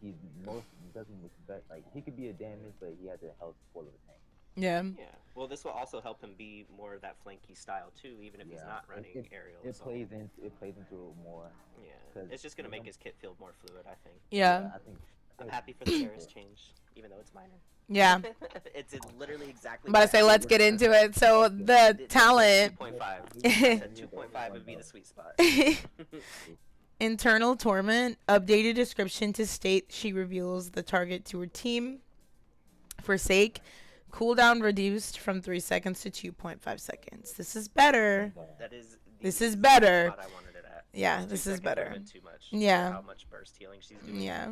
he's most doesn't expect, like, he could be a damage, but he has a health full of a tank. Yeah. Yeah. Well, this will also help him be more of that flanky style too, even if he's not running aerial. It assault. plays into it more. Yeah. 'Cause, It's just gonna make his kit feel more fluid, I think. Yeah. I think I'm happy for the Sarah's change, even though it's minor. Yeah. it's literally exactly. I'm about to say, let's get into it. So the talent. 2.5. I said 2.5 would be the sweet spot. Internal Torment, updated description to state she reveals the target to her team. Forsake, cooldown reduced from 3 seconds to 2.5 seconds. This is better. That is. This is better. Spot I wanted it at. Yeah, 2 this is seconds better. would've been too much. Yeah. For how much burst healing she's doing. Yeah.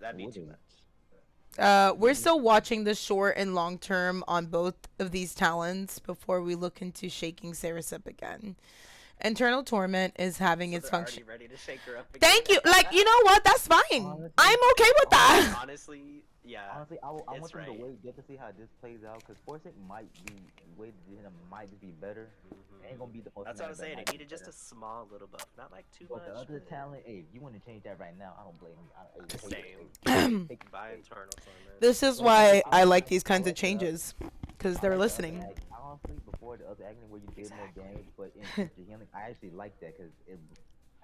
That'd be too much. We're still watching the short and long term on both of these talents before we look into shaking Sarah's up again. Internal Torment is having its they're function. already ready to shake her up again. Thank you. Like, you know what? That's fine. I'm okay with that. Honestly, Yeah, Honestly, I it's want them to right. wait just to see how this plays out, because Forsyth might be the way to him might just be better. It ain't gonna be the most That's what I meta, was but it saying. It might be needed just better. a small little buff, not like too But the much, other but talent, hey, if you want to change that right now, I don't blame you. Hey, same. take the Buy space. internal torment. This is But why I like these I kinds of like the changes, because I they're like the other listening. honestly before the other agony where you did more Exactly. damage but increase your healing. I actually like that because it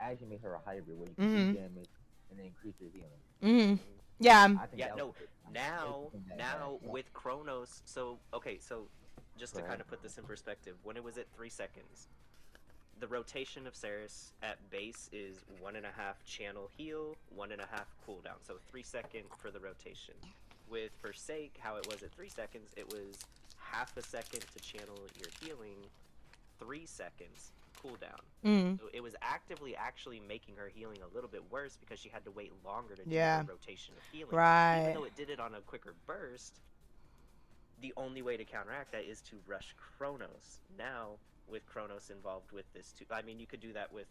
actually made her a hybrid where you can do Mhm. damage and then increase your healing. Mhm. Yeah. I think Yeah, that was no. good. Now, Everything that bad. now with Chronos, so okay, so just Go to ahead. kind of put this in perspective, when it was at 3 seconds, the rotation of Ceres at base is 1.5 channel heal, 1.5 cooldown. So 3 second for the rotation. With Forsake, how it was at 3 seconds, it was half a second to channel your healing, 3 seconds cooldown. Mm. So it was actively actually making her healing a little bit worse because she had to wait longer to do Yeah. her rotation of healing. Even Right. though it did it on a quicker burst, the only way to counteract that is to rush Chronos. Now, with Chronos involved with this too, I mean, you could do that with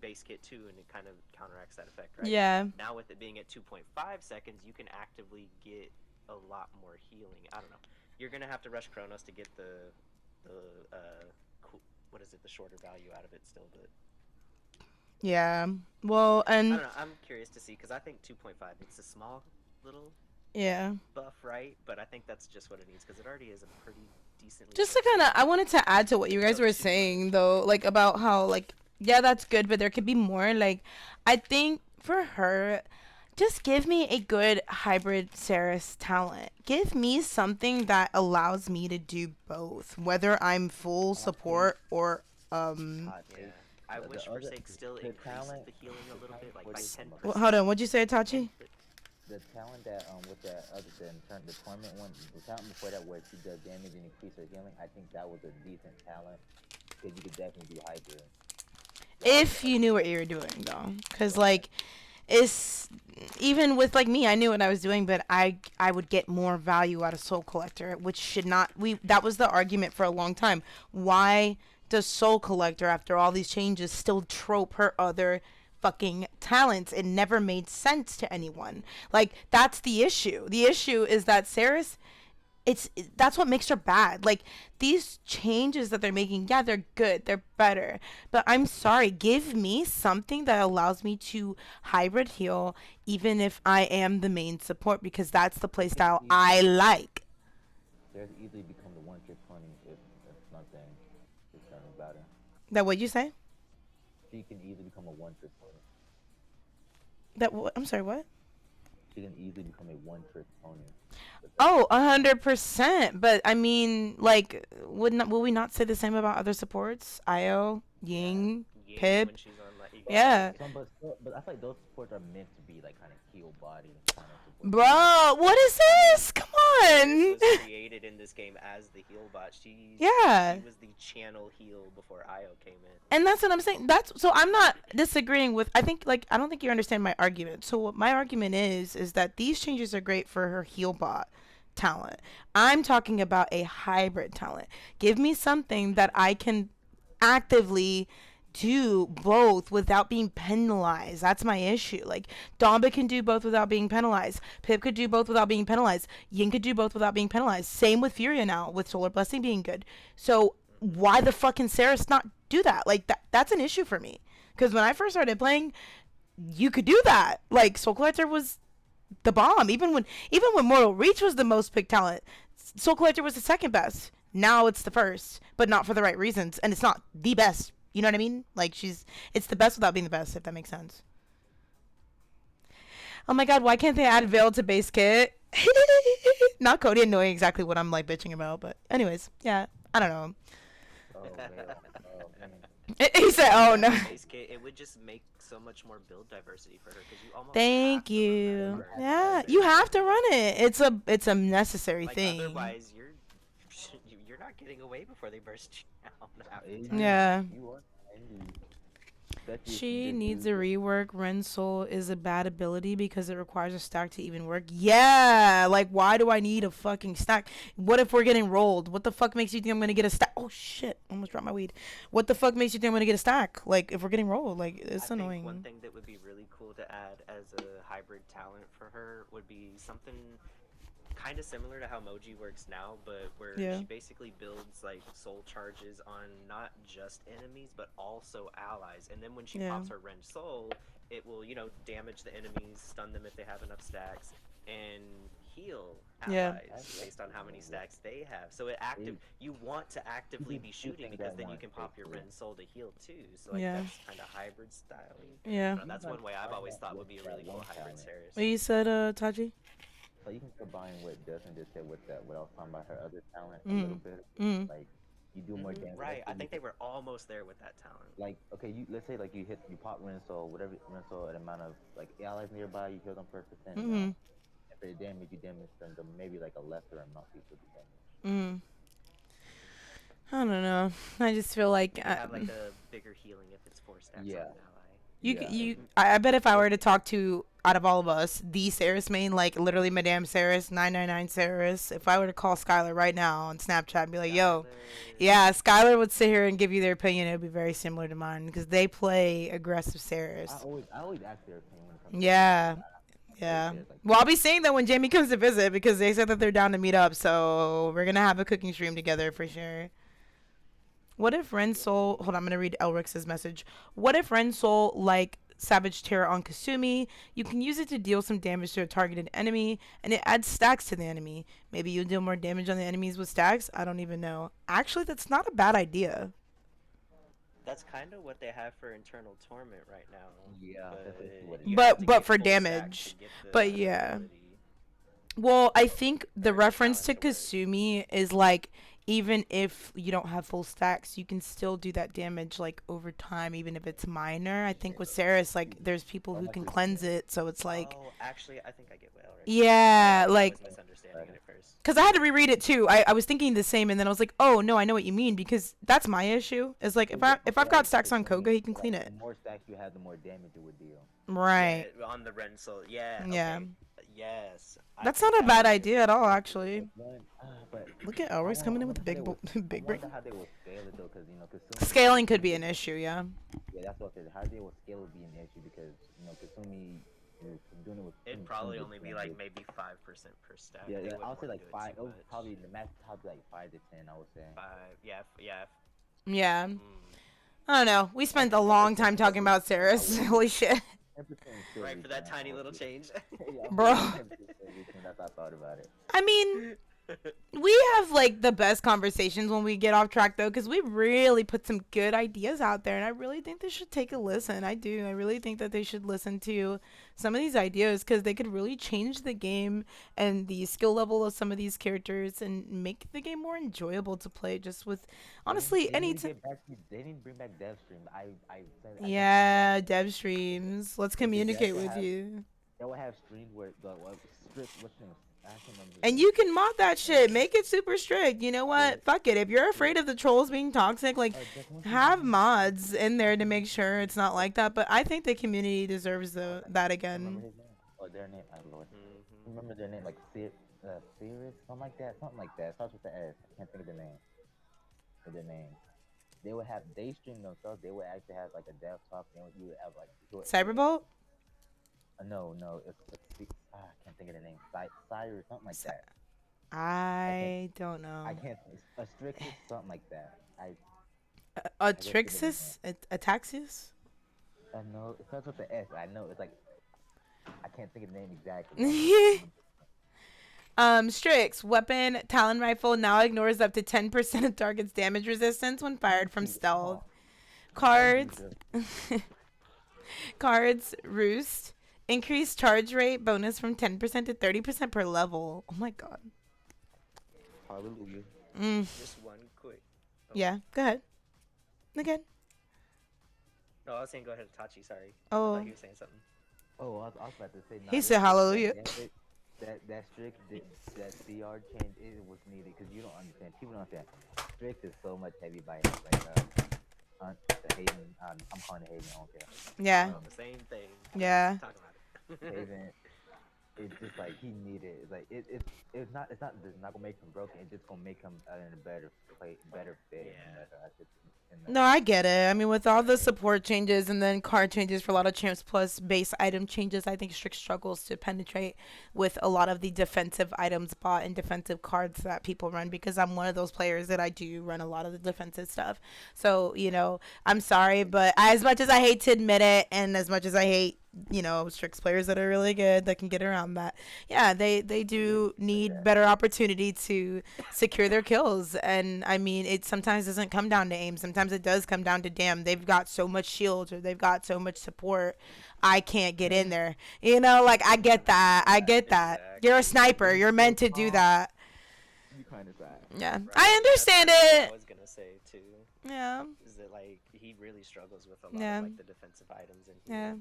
base kit too, and it kind of counteracts that effect, right? Yeah. Now, with it being at 2.5 seconds, you can actively get a lot more healing. I don't know. You're gonna have to rush Chronos to get the what is it, the shorter value out of it still, but Yeah. Well, I and don't know. I'm curious to see because I think 2.5, it's a small little yeah. buff, right? But I think that's just what it needs because it already is a pretty decently. Just to kind of, I wanted to add to what you guys Go were too saying much. though, like about how like yeah, that's good, but there could be more. Like, I think for her, just give me a good hybrid Ceres talent. Give me something that allows me to do both, whether I'm full Honestly, support or um. hot take. Yeah, I wish Other Forsake still the increased talent the healing a the little talent bit, like for by the 10%. Hold on, what'd you say, Tachi? the talent that with that other the torment one, the talent before that where she does damage and increase her healing, I think that was a decent talent because you could definitely do hybrid. If you knew what you were doing though, because like it's even with like me, I knew what I was doing, but I would get more value out of Soul Collector, which should not. We that was the argument for a long time. Why does Soul Collector, after all these changes, still trope her other fucking talents? It never made sense to anyone. Like that's the issue. The issue is that Ceres, that's what makes her bad. Like these changes that they're making, yeah, they're good, they're better, but I'm sorry, give me something that allows me to hybrid heal even if I am the main support, because that's the She can playstyle I easily like. there's easily become the one trick pony if nothing is done about it. That what you say? She can easily become a one trick pony. That what? I'm sorry, what? She can easily become a one trick pony. With that Oh, talent. 100%. But I mean, like, will we not say the same about other supports? Io, Yeah, Ying, Ying Pip. when she's on like Yeah. exactly. But I feel like those supports are meant to be like kind of heal body kind of supports. Bro, what is I mean, this? Come Ceres on. was created in this game as the heal bot. Yeah. She was the channel heal before Io came in. And that's what I'm saying. That's so I'm not disagreeing with. I think like I don't think you understand my argument. So what my argument is that these changes are great for her heal bot talent. I'm talking about a hybrid talent. Give me something that I can actively do both without being penalized. That's my issue. Like Domba can do both without being penalized. Pip could do both without being penalized. Yin could do both without being penalized. Same with Furia now, with Solar Blessing being good. So why the fucking Ceres not do that? Like that's an issue for me. Because when I first started playing, you could do that. Like Soul Collector was the bomb. Even when Mortal Reach was the most picked talent, Soul Collector was the second best. Now it's the first, but not for the right reasons, and it's not the best. You know what I mean? Like it's the best without being the best, if that makes sense. Oh my god, why can't they add Veil to base kit? Not Cody knowing exactly what I'm like bitching about, but anyways, yeah, I don't know. Oh man, oh man. He said, If "Oh they no." had base kit, it would just make so much more build diversity for her because you almost have Thank to run that you. card. Yeah, you have to run it. It's a necessary Like thing. otherwise, you're not getting away before they burst you down half the Indeed, time. Yeah. you are indeed. especially if you She just needs a use it. rework. Ren Soul is a bad ability because it requires a stack to even work. Yeah, like why do I need a fucking stack? What if we're getting rolled? What the fuck makes you think I'm gonna get a stack? Oh shit! Almost dropped my weed. What the fuck makes you think I'm gonna get a stack? Like if we're getting rolled, like I it's think annoying. one thing that would be really cool to add as a hybrid talent for her would be something kind of similar to how Moji works now, but where Yeah. she basically builds like soul charges on not just enemies but also allies. And then when she Yeah. pops her Rend Soul, it will, damage the enemies, stun them if they have enough stacks, and heal Yeah. allies based on how many stacks they have. So you want to actively be shooting things because at then you once, can pop your basically. Rend Soul to heal too. So like Yeah. that's kind of hybrid styling. Yeah. That's one way I've always thought would be a that really cool one hybrid talent. Ceres. What you said, Taji? So you can combine what Dustin just said with that. What I was talking about her other talent a little Mm. bit. Mm. Like you do more damage. Right, I Let's say think they were almost there with that talent. like okay, let's say like you pop Rinso, whatever Rinso at amount of like allies nearby, you heal them for a percent Mm. amount. And for the damage, you damage them to maybe like a lesser amount equal to damage. Mm. I don't know. I just feel like You can have like a bigger healing if it's 4 stacks Yeah. on an ally. I bet if I were to talk to out of all of us the Saris main, like literally Madame Saris 999 Saris, if I were to call Skylar right now on Snapchat and be like, yo, yeah, Skylar would sit here and give you their opinion. It would be very similar to mine because they play aggressive Saris. I always ask their opinion when it comes Yeah. to Yeah. Saris, like, Well, I'll be seeing them when Jamie comes to visit because they said that they're down to meet up. So we're going to have a cooking stream together for sure. What if Ren Soul... Hold on, I'm going to read Elrix's message. What if Ren Soul, like Savage Terror on Kasumi, you can use it to deal some damage to a targeted enemy, and it adds stacks to the enemy. Maybe you'll deal more damage on the enemies with stacks? I don't even know. Actually, that's not a bad idea. That's kind of what they have for Internal Torment right now. Yeah, that's basically what it you is. have to But get for full stacks damage. to get the But yeah. ability. Well, I think the Or the reference to talent to work. Kasumi is like, even if you don't have full stacks, you can still do that damage like over time, even if it's minor. I think with Saris, like there's people who can cleanse it, so it's like, Oh, actually, I think I get what Elric. yeah, I like, was misunderstanding it at first. because I had to reread it too. I was thinking the same, and then I was like, oh no, I know what you mean, because that's my issue. It's like if I've got stacks on Koga, he can clean it. The more stacks you have, the more damage it would deal. Right. Yeah, on the Ren Soul. Yeah. Yeah. Okay. Yes. I That's think not a that bad would be idea at all, actually. But Look at I Elrix wonder- coming I in with a wonder big I brain. wonder how they will scale it though, because Kasumi. Scaling could be an issue, yeah. Yeah, that's what I said. How they will scale would be an issue because Kasumi is doing it with. It'd probably only be like maybe 5% per stack. Yeah, They yeah, wouldn't I would say wanna like do it 5. too It would much. probably the max probably like 5 to 10. I would say. 5. Yeah. Yeah. Yeah. Mm. I don't know. We spent a long time talking about Saris. Holy shit. 10% is still Right for that reasonable, tiny little honestly. change. Yeah, Bro. 10% is reasonable, that's how I thought about it. I mean, we have like the best conversations when we get off track though, because we really put some good ideas out there, and I really think they should take a listen. I do. I really think that they should listen to some of these ideas because they could really change the game and the skill level of some of these characters and make the game more enjoyable to play. Just with honestly, They any need to time. get back to- They need to bring back dev stream. I said I Yeah, dev streams. Let's communicate with have- you. They will have streams where the strict what's the name? I can't remember his And name. you can mod that shit. Make it super strict. You know what? Fuck it. If you're afraid of the trolls being toxic, like, Just one have second. mods in there to make sure it's not like that. But I think the community deserves that I remember again. his name. Oh, their name. Oh Lord. Mhm. Remember their name like Sirius, something like that. Something like that. Starts with the S. I can't think of the name. For their name. They stream themselves. They would actually have like a dev talk. And you would have like Cyberbolt? No, I can't think of the name. Cyrus, something like that. I don't know. I can't. A strict something like that. Trixis? Ataxius? No, it starts with the S. I know. It's like I can't think of the name exactly. Strix. Weapon, Talon Rifle now ignores up to 10% of target's damage resistance when fired from stealth. Cards. Cards, Roost. Increased charge rate bonus from 10% to 30% per level. Oh my god. Hallelujah. Just one quick. Oh. Yeah, go ahead. Again. No, I was saying go ahead, Tachi. Sorry. I Oh. thought you were saying something. Oh, I was about to say. He this said strict- hallelujah. That strict, that CR change was needed because you don't understand. People don't understand. Strict is so much heavy by right now. The Haven. I'm calling it Haven. I don't care. Yeah. The same thing. Yeah. Talk about it. Haven. It's just like he needed. It's like it's not. It's not gonna make him broken. It's just gonna make him in a better play, better fit. Yeah. Better, I just, No, I get it. I mean, with all the support changes and then card changes for a lot of champs plus base item changes, I think Strix struggles to penetrate with a lot of the defensive items bought and defensive cards that people run because I'm one of those players that I do run a lot of the defensive stuff. So, you know, I'm sorry, but as much as I hate to admit it and as much as I hate, you know, Strix players that are really good that can get around that, yeah, they do need better opportunity to secure their kills. And I mean, it sometimes doesn't come down to aim. Sometimes it does come down to, damn, they've got so much shields or they've got so much support, I can't get in there. You know, like, I get that. I get that. Exactly. You're a sniper. You're meant to do that. You kind of sad. Yeah, Right, I understand that's what it. I was gonna say too. Yeah. Is that like he really struggles with a lot Yeah. of like the defensive items and Yeah.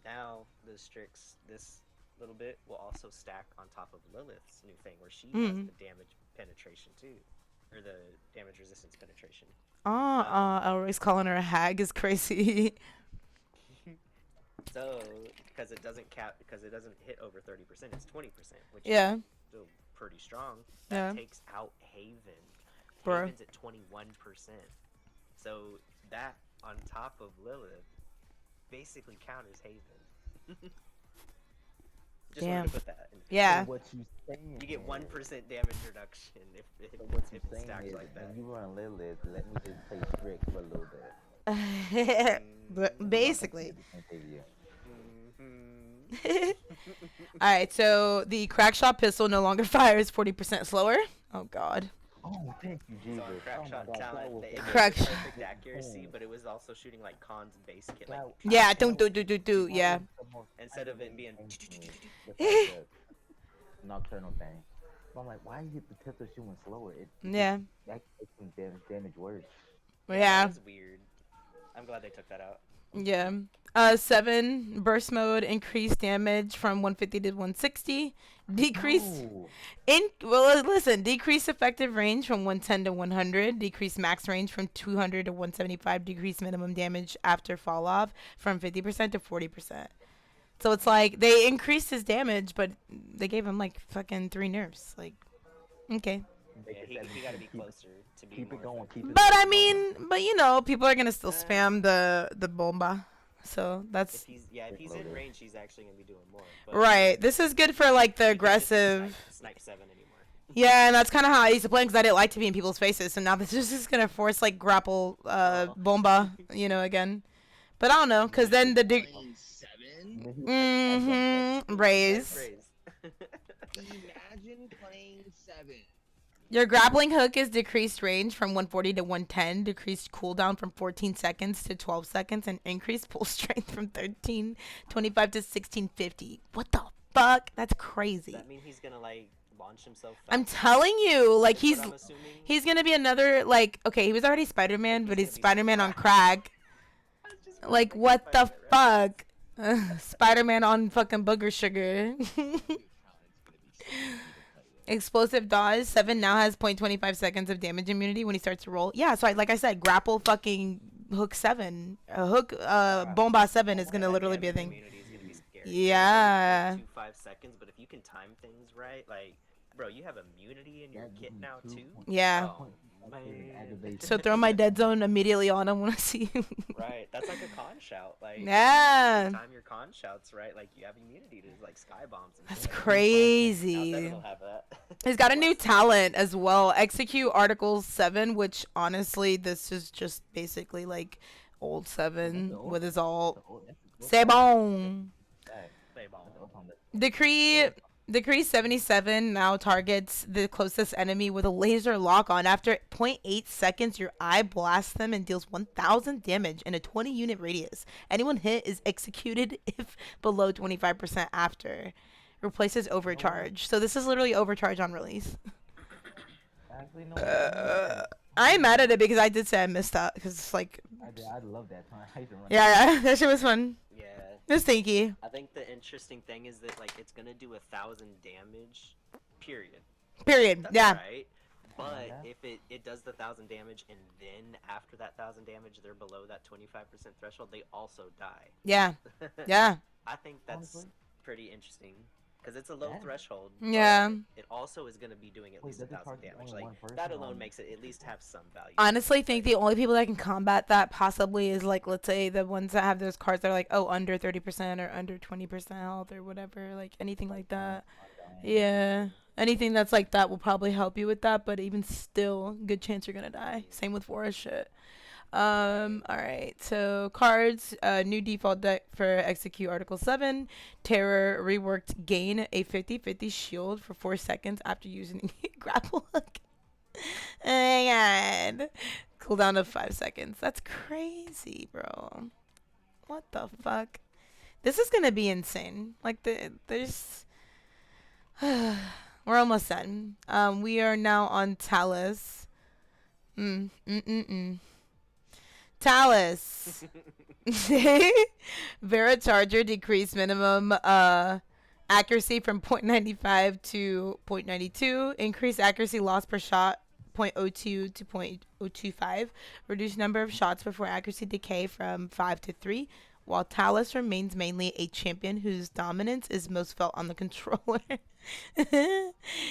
now the Strix this little bit will also stack on top of Lilith's new thing where she has Mhm. the damage penetration too, or the damage resistance penetration. Elroy's calling her a hag is crazy. So because it doesn't hit over 30%, it's 20%, which Yeah. is still pretty strong. That Yeah. takes out Haven. Bro. Haven's at 21%. So that on top of Lilith basically counters Haven. Just Damn. wanted to put that in. Yeah. So what you saying? You get is- 1% damage reduction if So what you if it saying stacks is, like that. when you run Lilith, let me just play Strix for a little bit. But basically. Mhm. Alright, so the crackshot pistol no longer fires 40% slower. Oh god. Oh, thank you, So Jesus. on Oh my Crackshot God, that Talent, was it the had Crack- perfect accuracy, but it was also shooting like Khan's base kit. Like, Yeah, do, yeah. Instead of it being nocturnal thing. So I'm like, why is the pistol shooting slower? Yeah. That makes damage worse. Yeah. that was weird. I'm glad they took that out. Yeah. 7 burst mode increased damage from 150 to 160. Decrease decrease effective range from 110 to 100. Decrease max range from 200 to 175. Decrease minimum damage after fall off from 50% to 40%. So it's like they increased his damage, but they gave him like fucking 3 nerfs. Like, okay. Yeah, he got to be closer to be Keep more it going. effective. Keep it But I going. mean, but you know, people are gonna still spam the bomba. So that's If he's in range, he's actually gonna be doing more. But right. This is good for like the he can't just aggressive. snipe 7 anymore. Yeah, and that's kind of how I used to play because I didn't like to be in people's faces. So now this is just gonna force like grapple bomba, you know, again. But I don't know, cause then the Playing 7? raise. Imagine playing 7. Your grappling hook is decreased range from 140 to 110, decreased cooldown from 14 seconds to 12 seconds, and increased pull strength from 1325 to 1650. What the fuck? That's crazy. Does that mean he's gonna like launch himself? I'm faster? telling you, like Is what I'm assuming? he's gonna be another like okay, he was already Spider-Man, but he's Spider-Man on crack. I was just Like thinking what the Spider-Man fuck? Spider-Man on fucking booger sugar. Explosive dodge 7 now has 0.25 seconds of damage immunity when he starts to roll. Yeah, so like I said, grapple fucking hook 7. Bomba 7 is gonna literally be a thing. Immunity is gonna be scary. Yeah. It's only 5 seconds, but if you can time things right, like, bro, you have immunity in your kit now too. Yeah. Oh, man. So throw my dead zone immediately on him when I see him. Right, that's like a con shout. Like, Yeah. if you time your con shouts right, like you have immunity to like sky bombs. And That's shit. crazy. Now Devin will have that. He's got a new talent as well. Execute Article 7, which honestly, this is just basically like old 7 with his alt. C'est bon. Play ball. Decree 77 now targets the closest enemy with a laser lock on. After 0.8 seconds, your eye blasts them and deals 1,000 damage in a 20 unit radius. Anyone hit is executed if below 25% after. Replaces overcharge. So this is literally overcharge on release. Actually, no. I'm mad at it because I did say I missed that because it's like, I love that time. I used to run yeah, that shit was fun. Yeah. It was stinky. I think the interesting thing is that like it's gonna do 1,000 damage, period. Period. That's Yeah. right. But that. if it does the 1,000 damage, and then after that 1,000 damage, they're below that 25% threshold, they also die. Yeah. Yeah. I think that's Honestly? pretty interesting because it's a low Yeah. threshold. Yeah. But it also is going to be doing at least does it 1,000 target damage. only Like one person that or alone only makes it two at least people? have some value. Honestly, think the only people that can combat that possibly is like, let's say the ones that have those cards that are like, oh, under 30% or under 20% health or whatever, like anything like that. Yeah. Anything that's like that will probably help you with that, but even still, good chance you're gonna die. Same with forest shit. Alright, so cards, new default deck for execute Article 7. Terror reworked gain a 50/50 shield for 4 seconds after using grapple hook. Oh my god. Cooldown of 5 seconds. That's crazy, bro. What the fuck? This is gonna be insane. Like, there's. We're almost done. We are now on Talus. Talus. Vera Charger decreased minimum accuracy from 0.95 to 0.92. Increased accuracy loss per shot 0.02 to 0.025. Reduced number of shots before accuracy decay from 5 to 3. While Talus remains mainly a champion whose dominance is most felt on the controller.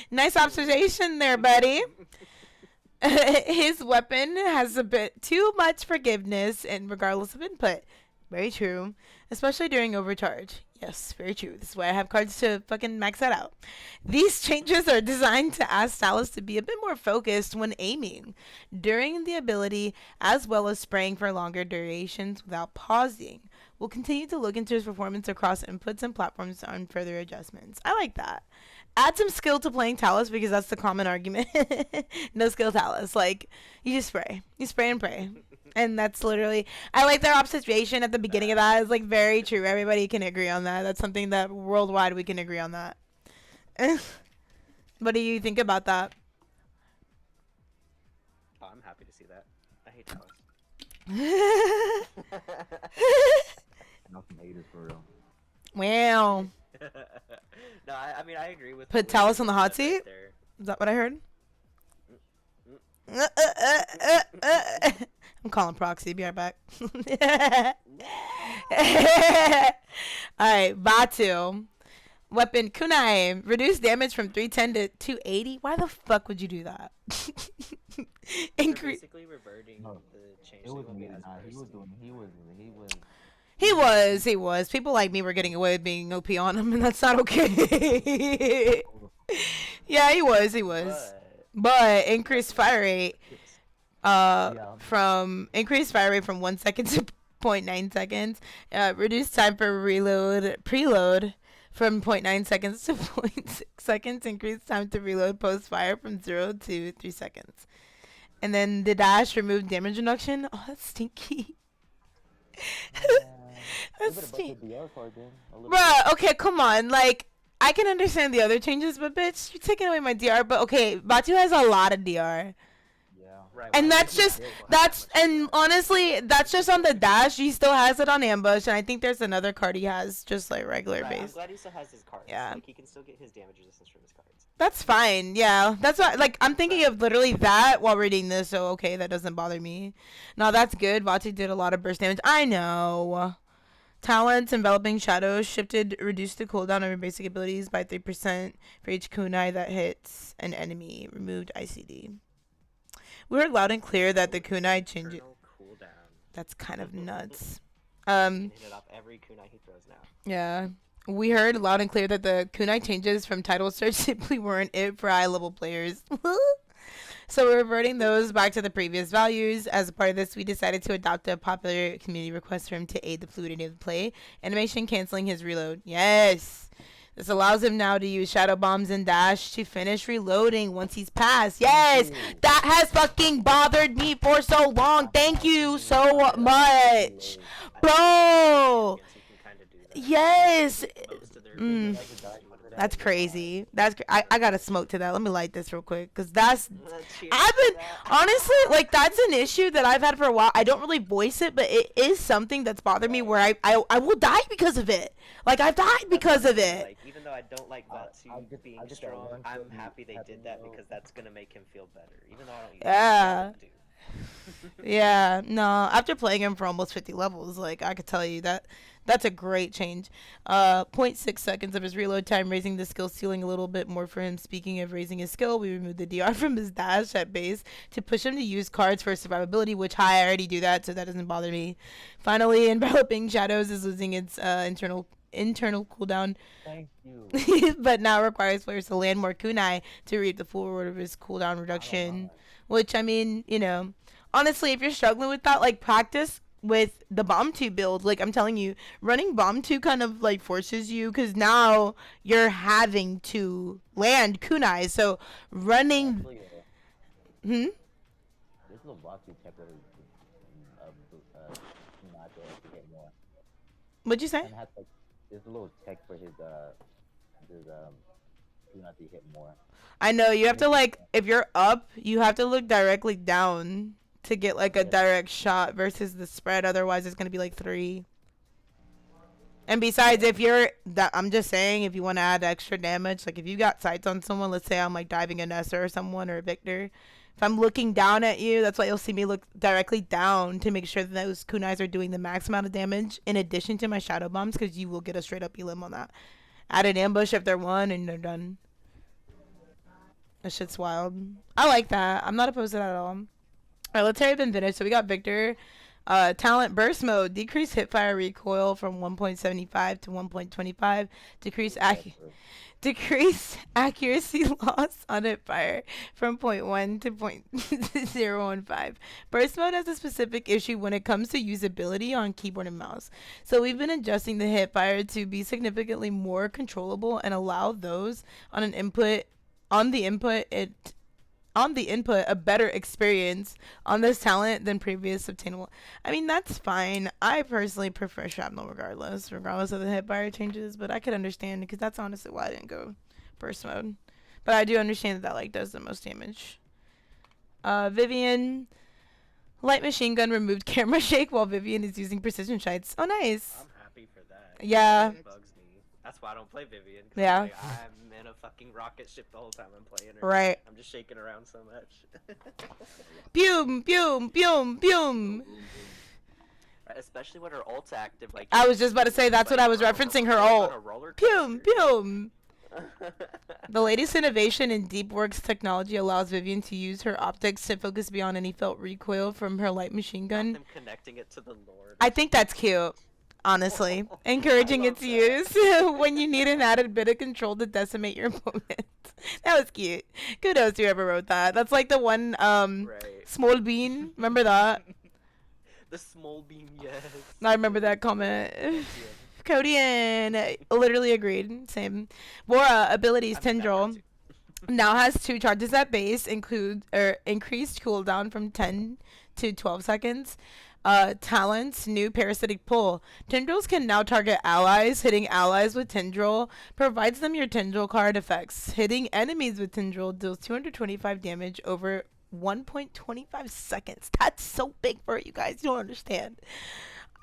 Nice observation there, buddy. His weapon has a bit too much forgiveness and regardless of input. Very true. Especially during overcharge. Yes, very true. This is why I have cards to fucking max that out. These changes are designed to ask Talus to be a bit more focused when aiming during the ability, as well as spraying for longer durations without pausing. We'll continue to look into his performance across inputs and platforms on further adjustments. I like that. Add some skill to playing Talus because that's the common argument. No skill Talus. Like, you just spray. You spray and pray. And that's literally, I like their observation at the beginning of that. It's like very true. Everybody can agree on that. That's something that worldwide we can agree on that. What do you think about that? Oh, I'm happy to see that. I hate Talus. No, some haters for real. Wow. No, I mean I agree with. Put Talus on the hot seat? There. Is that what I heard? I'm calling proxy. Be right back. Alright, Batu. Weapon kunai. Reduce damage from 310 to 280. Why the fuck would you do that? Increase. Basically reverting No, the change. It was me. as Nah, he was person. doing. He was. People like me were getting away with being OP on him, and that's not okay. Yeah, he was. But increased fire rate. From increased fire rate from 1 second to 0.9 seconds. Reduced time for preload from 0.9 seconds to 0.6 seconds. Increased time to reload post fire from 0 to 3 seconds. And then the dash removed damage reduction. Oh, that's stinky. That's stinky. Bruh, okay, come on. Like, I can understand the other changes, but bitch, you're taking away my DR. But okay, Batu has a lot of DR. Right, And well, that's just, and honestly, that's just on the dash. He still has it on ambush, and I think there's another card he has, just like regular right, I'm base. glad he still has his cards. Yeah. Like, he can still get his damage resistance from his cards. That's fine, yeah. That's what, like, I'm thinking of literally that while reading this, so okay, that doesn't bother me. No, that's good. Batu did a lot of burst damage. I know. Talents, enveloping shadows, reduced the cooldown of your basic abilities by 3% for each kunai that hits an enemy. Removed ICD. We heard loud and clear that the kunai changes. Cooldown. That's kind of nuts. He can hit it off every kunai he throws now. Yeah. We heard loud and clear that the kunai changes from title search simply weren't it for high level players. So we're reverting those back to the previous values. As a part of this, we decided to adopt a popular community request for him to aid the fluidity of the play. Animation canceling his reload. Yes. This allows him now to use shadow bombs and dash to finish reloading once he's passed. Yes, that has fucking bothered me for so long. Thank you so much, bro. Yes. That's crazy. I gotta smoke to that. Let me light this real quick, cause that's Cheers I've to been that. honestly like that's an issue that I've had for a while. I don't really voice it, but it is something that's bothered me where I will die because of it. Like I've died That's because what of I mean, it. like, even though I don't like Batu I'll get being that strong, one I'm kill you happy they have did to that know. because that's gonna make him feel better. Even though I don't use Yeah. Batu. Yeah, no. After playing him for almost 50 levels, like I could tell you that that's a great change. Zero point 0.6 seconds of his reload time, raising the skill ceiling a little bit more for him. Speaking of raising his skill, we removed the DR from his dash at base to push him to use cards for survivability, which I already do that, so that doesn't bother me. Finally, enveloping shadows is losing its internal cooldown, Thank you. but now requires players to land more kunai to reap the full reward of his cooldown I don't reduction. mind. Which I mean, honestly, if you're struggling with that, like practice with the bomb 2 build. Like I'm telling you, running bomb 2 kind of like forces you, because now you're having to land kunai. So running, Actually, hmm, this little Batu tech was not there to hit more. what'd you say? And has like this little tech for his not to hit more. I know you have to like, if you're up, you have to look directly down to get like a direct shot versus the spread. Otherwise, it's gonna be like 3. And besides, if you're that, I'm just saying, if you want to add extra damage, like if you got sights on someone, let's say I'm like diving a Nessa or someone or a Victor, if I'm looking down at you, that's why you'll see me look directly down to make sure that those kunais are doing the max amount of damage in addition to my shadow bombs, because you will get a straight up elim on that. Add an ambush if they're 1 and they're done. That shit's wild. I like that. I'm not opposed to that at all. Alright, let's hurry up and finish. So we got Victor. Talent burst mode. Decrease hipfire recoil from 1.75 to 1.25. Decrease accuracy loss on hipfire from 0.1 to 0.015. Burst mode has a specific issue when it comes to usability on keyboard and mouse. So we've been adjusting the hipfire to be significantly more controllable and allow those on an input a better experience on this talent than previous obtainable. I mean, that's fine. I personally prefer shrapnel regardless of the hipfire changes, but I could understand, because that's honestly why I didn't go burst mode. But I do understand that like does the most damage. Vivian, light machine gun removed camera shake while Vivian is using precision shots. Oh, nice. I'm happy for that. Yeah. It bugs me. That's why I don't play Vivian. Yeah. I'm in a fucking rocket ship the whole time I'm playing her. Right. I'm just shaking around so much. Boom, boom, boom, boom. Especially when her ult's active. Like I was just about to say, that's what I was referencing, her ult. Boom, boom. The latest innovation in DeepWorks technology allows Vivian to use her optics to focus beyond any felt recoil from her light machine gun. Them connecting it to the Lord. I think that's cute, honestly. Encouraging its use when you need an added bit of control to decimate your opponent. That was cute. Kudos to whoever wrote that. That's like the one, small bean. Remember that? The small beam, yes. I remember that comment. Codian literally agreed. Same. Bora abilities Tendril now has 2 charges at base, increased cooldown from 10 to 12 seconds. Talents, new parasitic pull. Tendrils can now target allies. Hitting allies with Tendril provides them your Tendril card effects. Hitting enemies with Tendril deals 225 damage over 1.25 seconds. That's so big for you guys. You don't understand.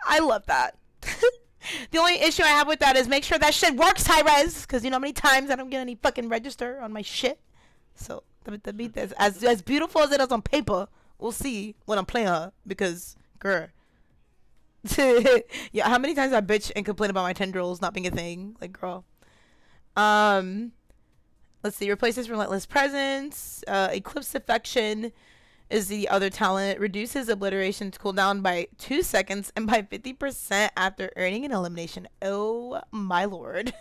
I love that. The only issue I have with that is make sure that shit works, high-res, because you know how many times I don't get any fucking register on my shit. So, the beat is as beautiful as it is on paper, we'll see when I'm playing her, because, girl. Yeah, how many times I bitch and complain about my tendrils not being a thing? Like, girl. Let's see, replaces Relentless Presence. Eclipse Affection is the other talent. Reduces obliteration's cooldown by 2 seconds and by 50% after earning an elimination. Oh my lord.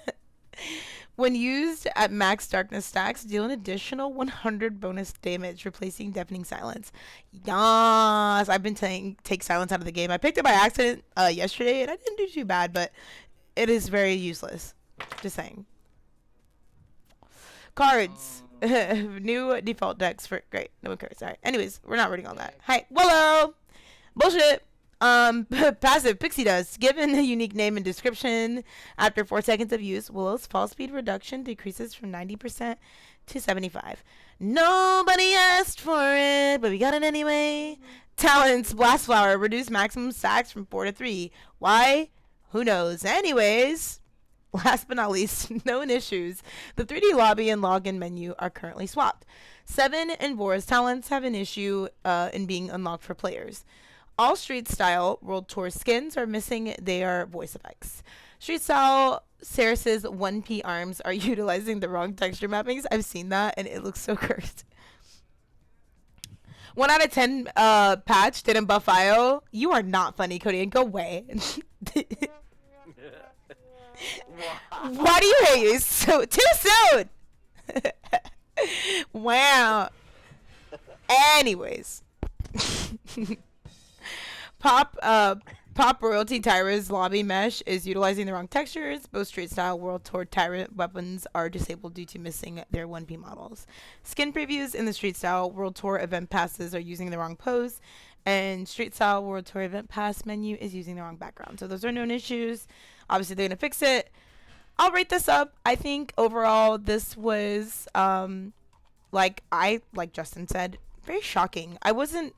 When used at max darkness stacks, deal an additional 100 bonus damage, replacing Deafening Silence. Yes, I've been take silence out of the game. I picked it by accident yesterday, and I didn't do too bad, but it is very useless. Just saying. Cards. New default decks for... Great. No one cares. Alright. Anyways, we're not reading all that. Hi. Willow! Bullshit! Passive Pixie Dust. Given a unique name and description, after 4 seconds of use, Willow's fall speed reduction decreases from 90% to 75. Nobody asked for it, but we got it anyway. Talents Blast Flower. Reduce maximum stacks from 4 to 3. Why? Who knows? Anyways, last but not least, known issues. The 3D lobby and login menu are currently swapped. 7 and Bora's talents have an issue in being unlocked for players. All Street Style World Tour skins are missing their voice effects. Street Style Ceres's 1P arms are utilizing the wrong texture mappings. I've seen that and it looks so cursed. 1 out of 10 patch didn't buff IO. You are not funny, Cody, and go away. Why do you hate you so too soon? Wow. Anyways. Pop Royalty Tyra's lobby mesh is utilizing the wrong textures. Both Street Style World Tour Tyra weapons are disabled due to missing their 1P models. Skin previews in the Street Style World Tour event passes are using the wrong pose. And Street Style World Tour event pass menu is using the wrong background. So those are known issues. Obviously, they're going to fix it. I'll rate this up. I think overall this was, like Justin said, very shocking. I wasn't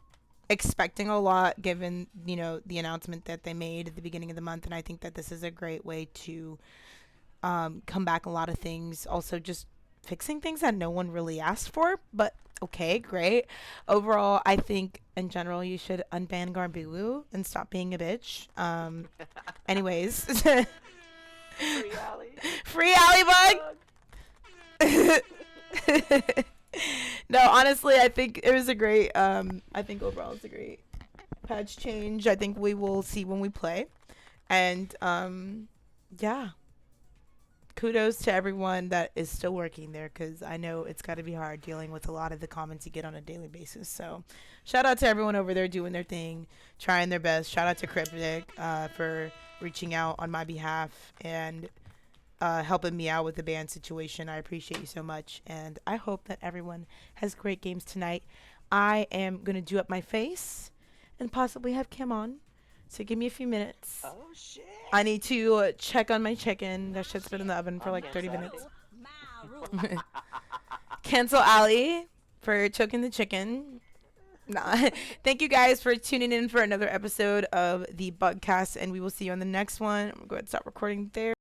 expecting a lot given, you know, the announcement that they made at the beginning of the month, and I think that this is a great way to come back a lot of things. Also just fixing things that no one really asked for, but okay, great. Overall, I think in general you should unban Garbulu and stop being a bitch. Anyways. Free Alley. Free Alley Bug. No, honestly, I think it was a great, I think overall it's a great patch change. I think we will see when we play. And, yeah. Kudos to everyone that is still working there, because I know it's got to be hard dealing with a lot of the comments you get on a daily basis. So, shout out to everyone over there doing their thing, trying their best. Shout out to Cryptic for reaching out on my behalf and helping me out with the band situation. I appreciate you so much, and I hope that everyone has great games tonight. I am going to do up my face and possibly have Kim on, so give me a few minutes. Oh shit. I need to check on my chicken. That shit's been in the oven for like 30 minutes. Cancel Ali for choking the chicken. Nah. Thank you guys for tuning in for another episode of the Bugcast, and we will see you on the next one. I'm going to go ahead and stop recording there.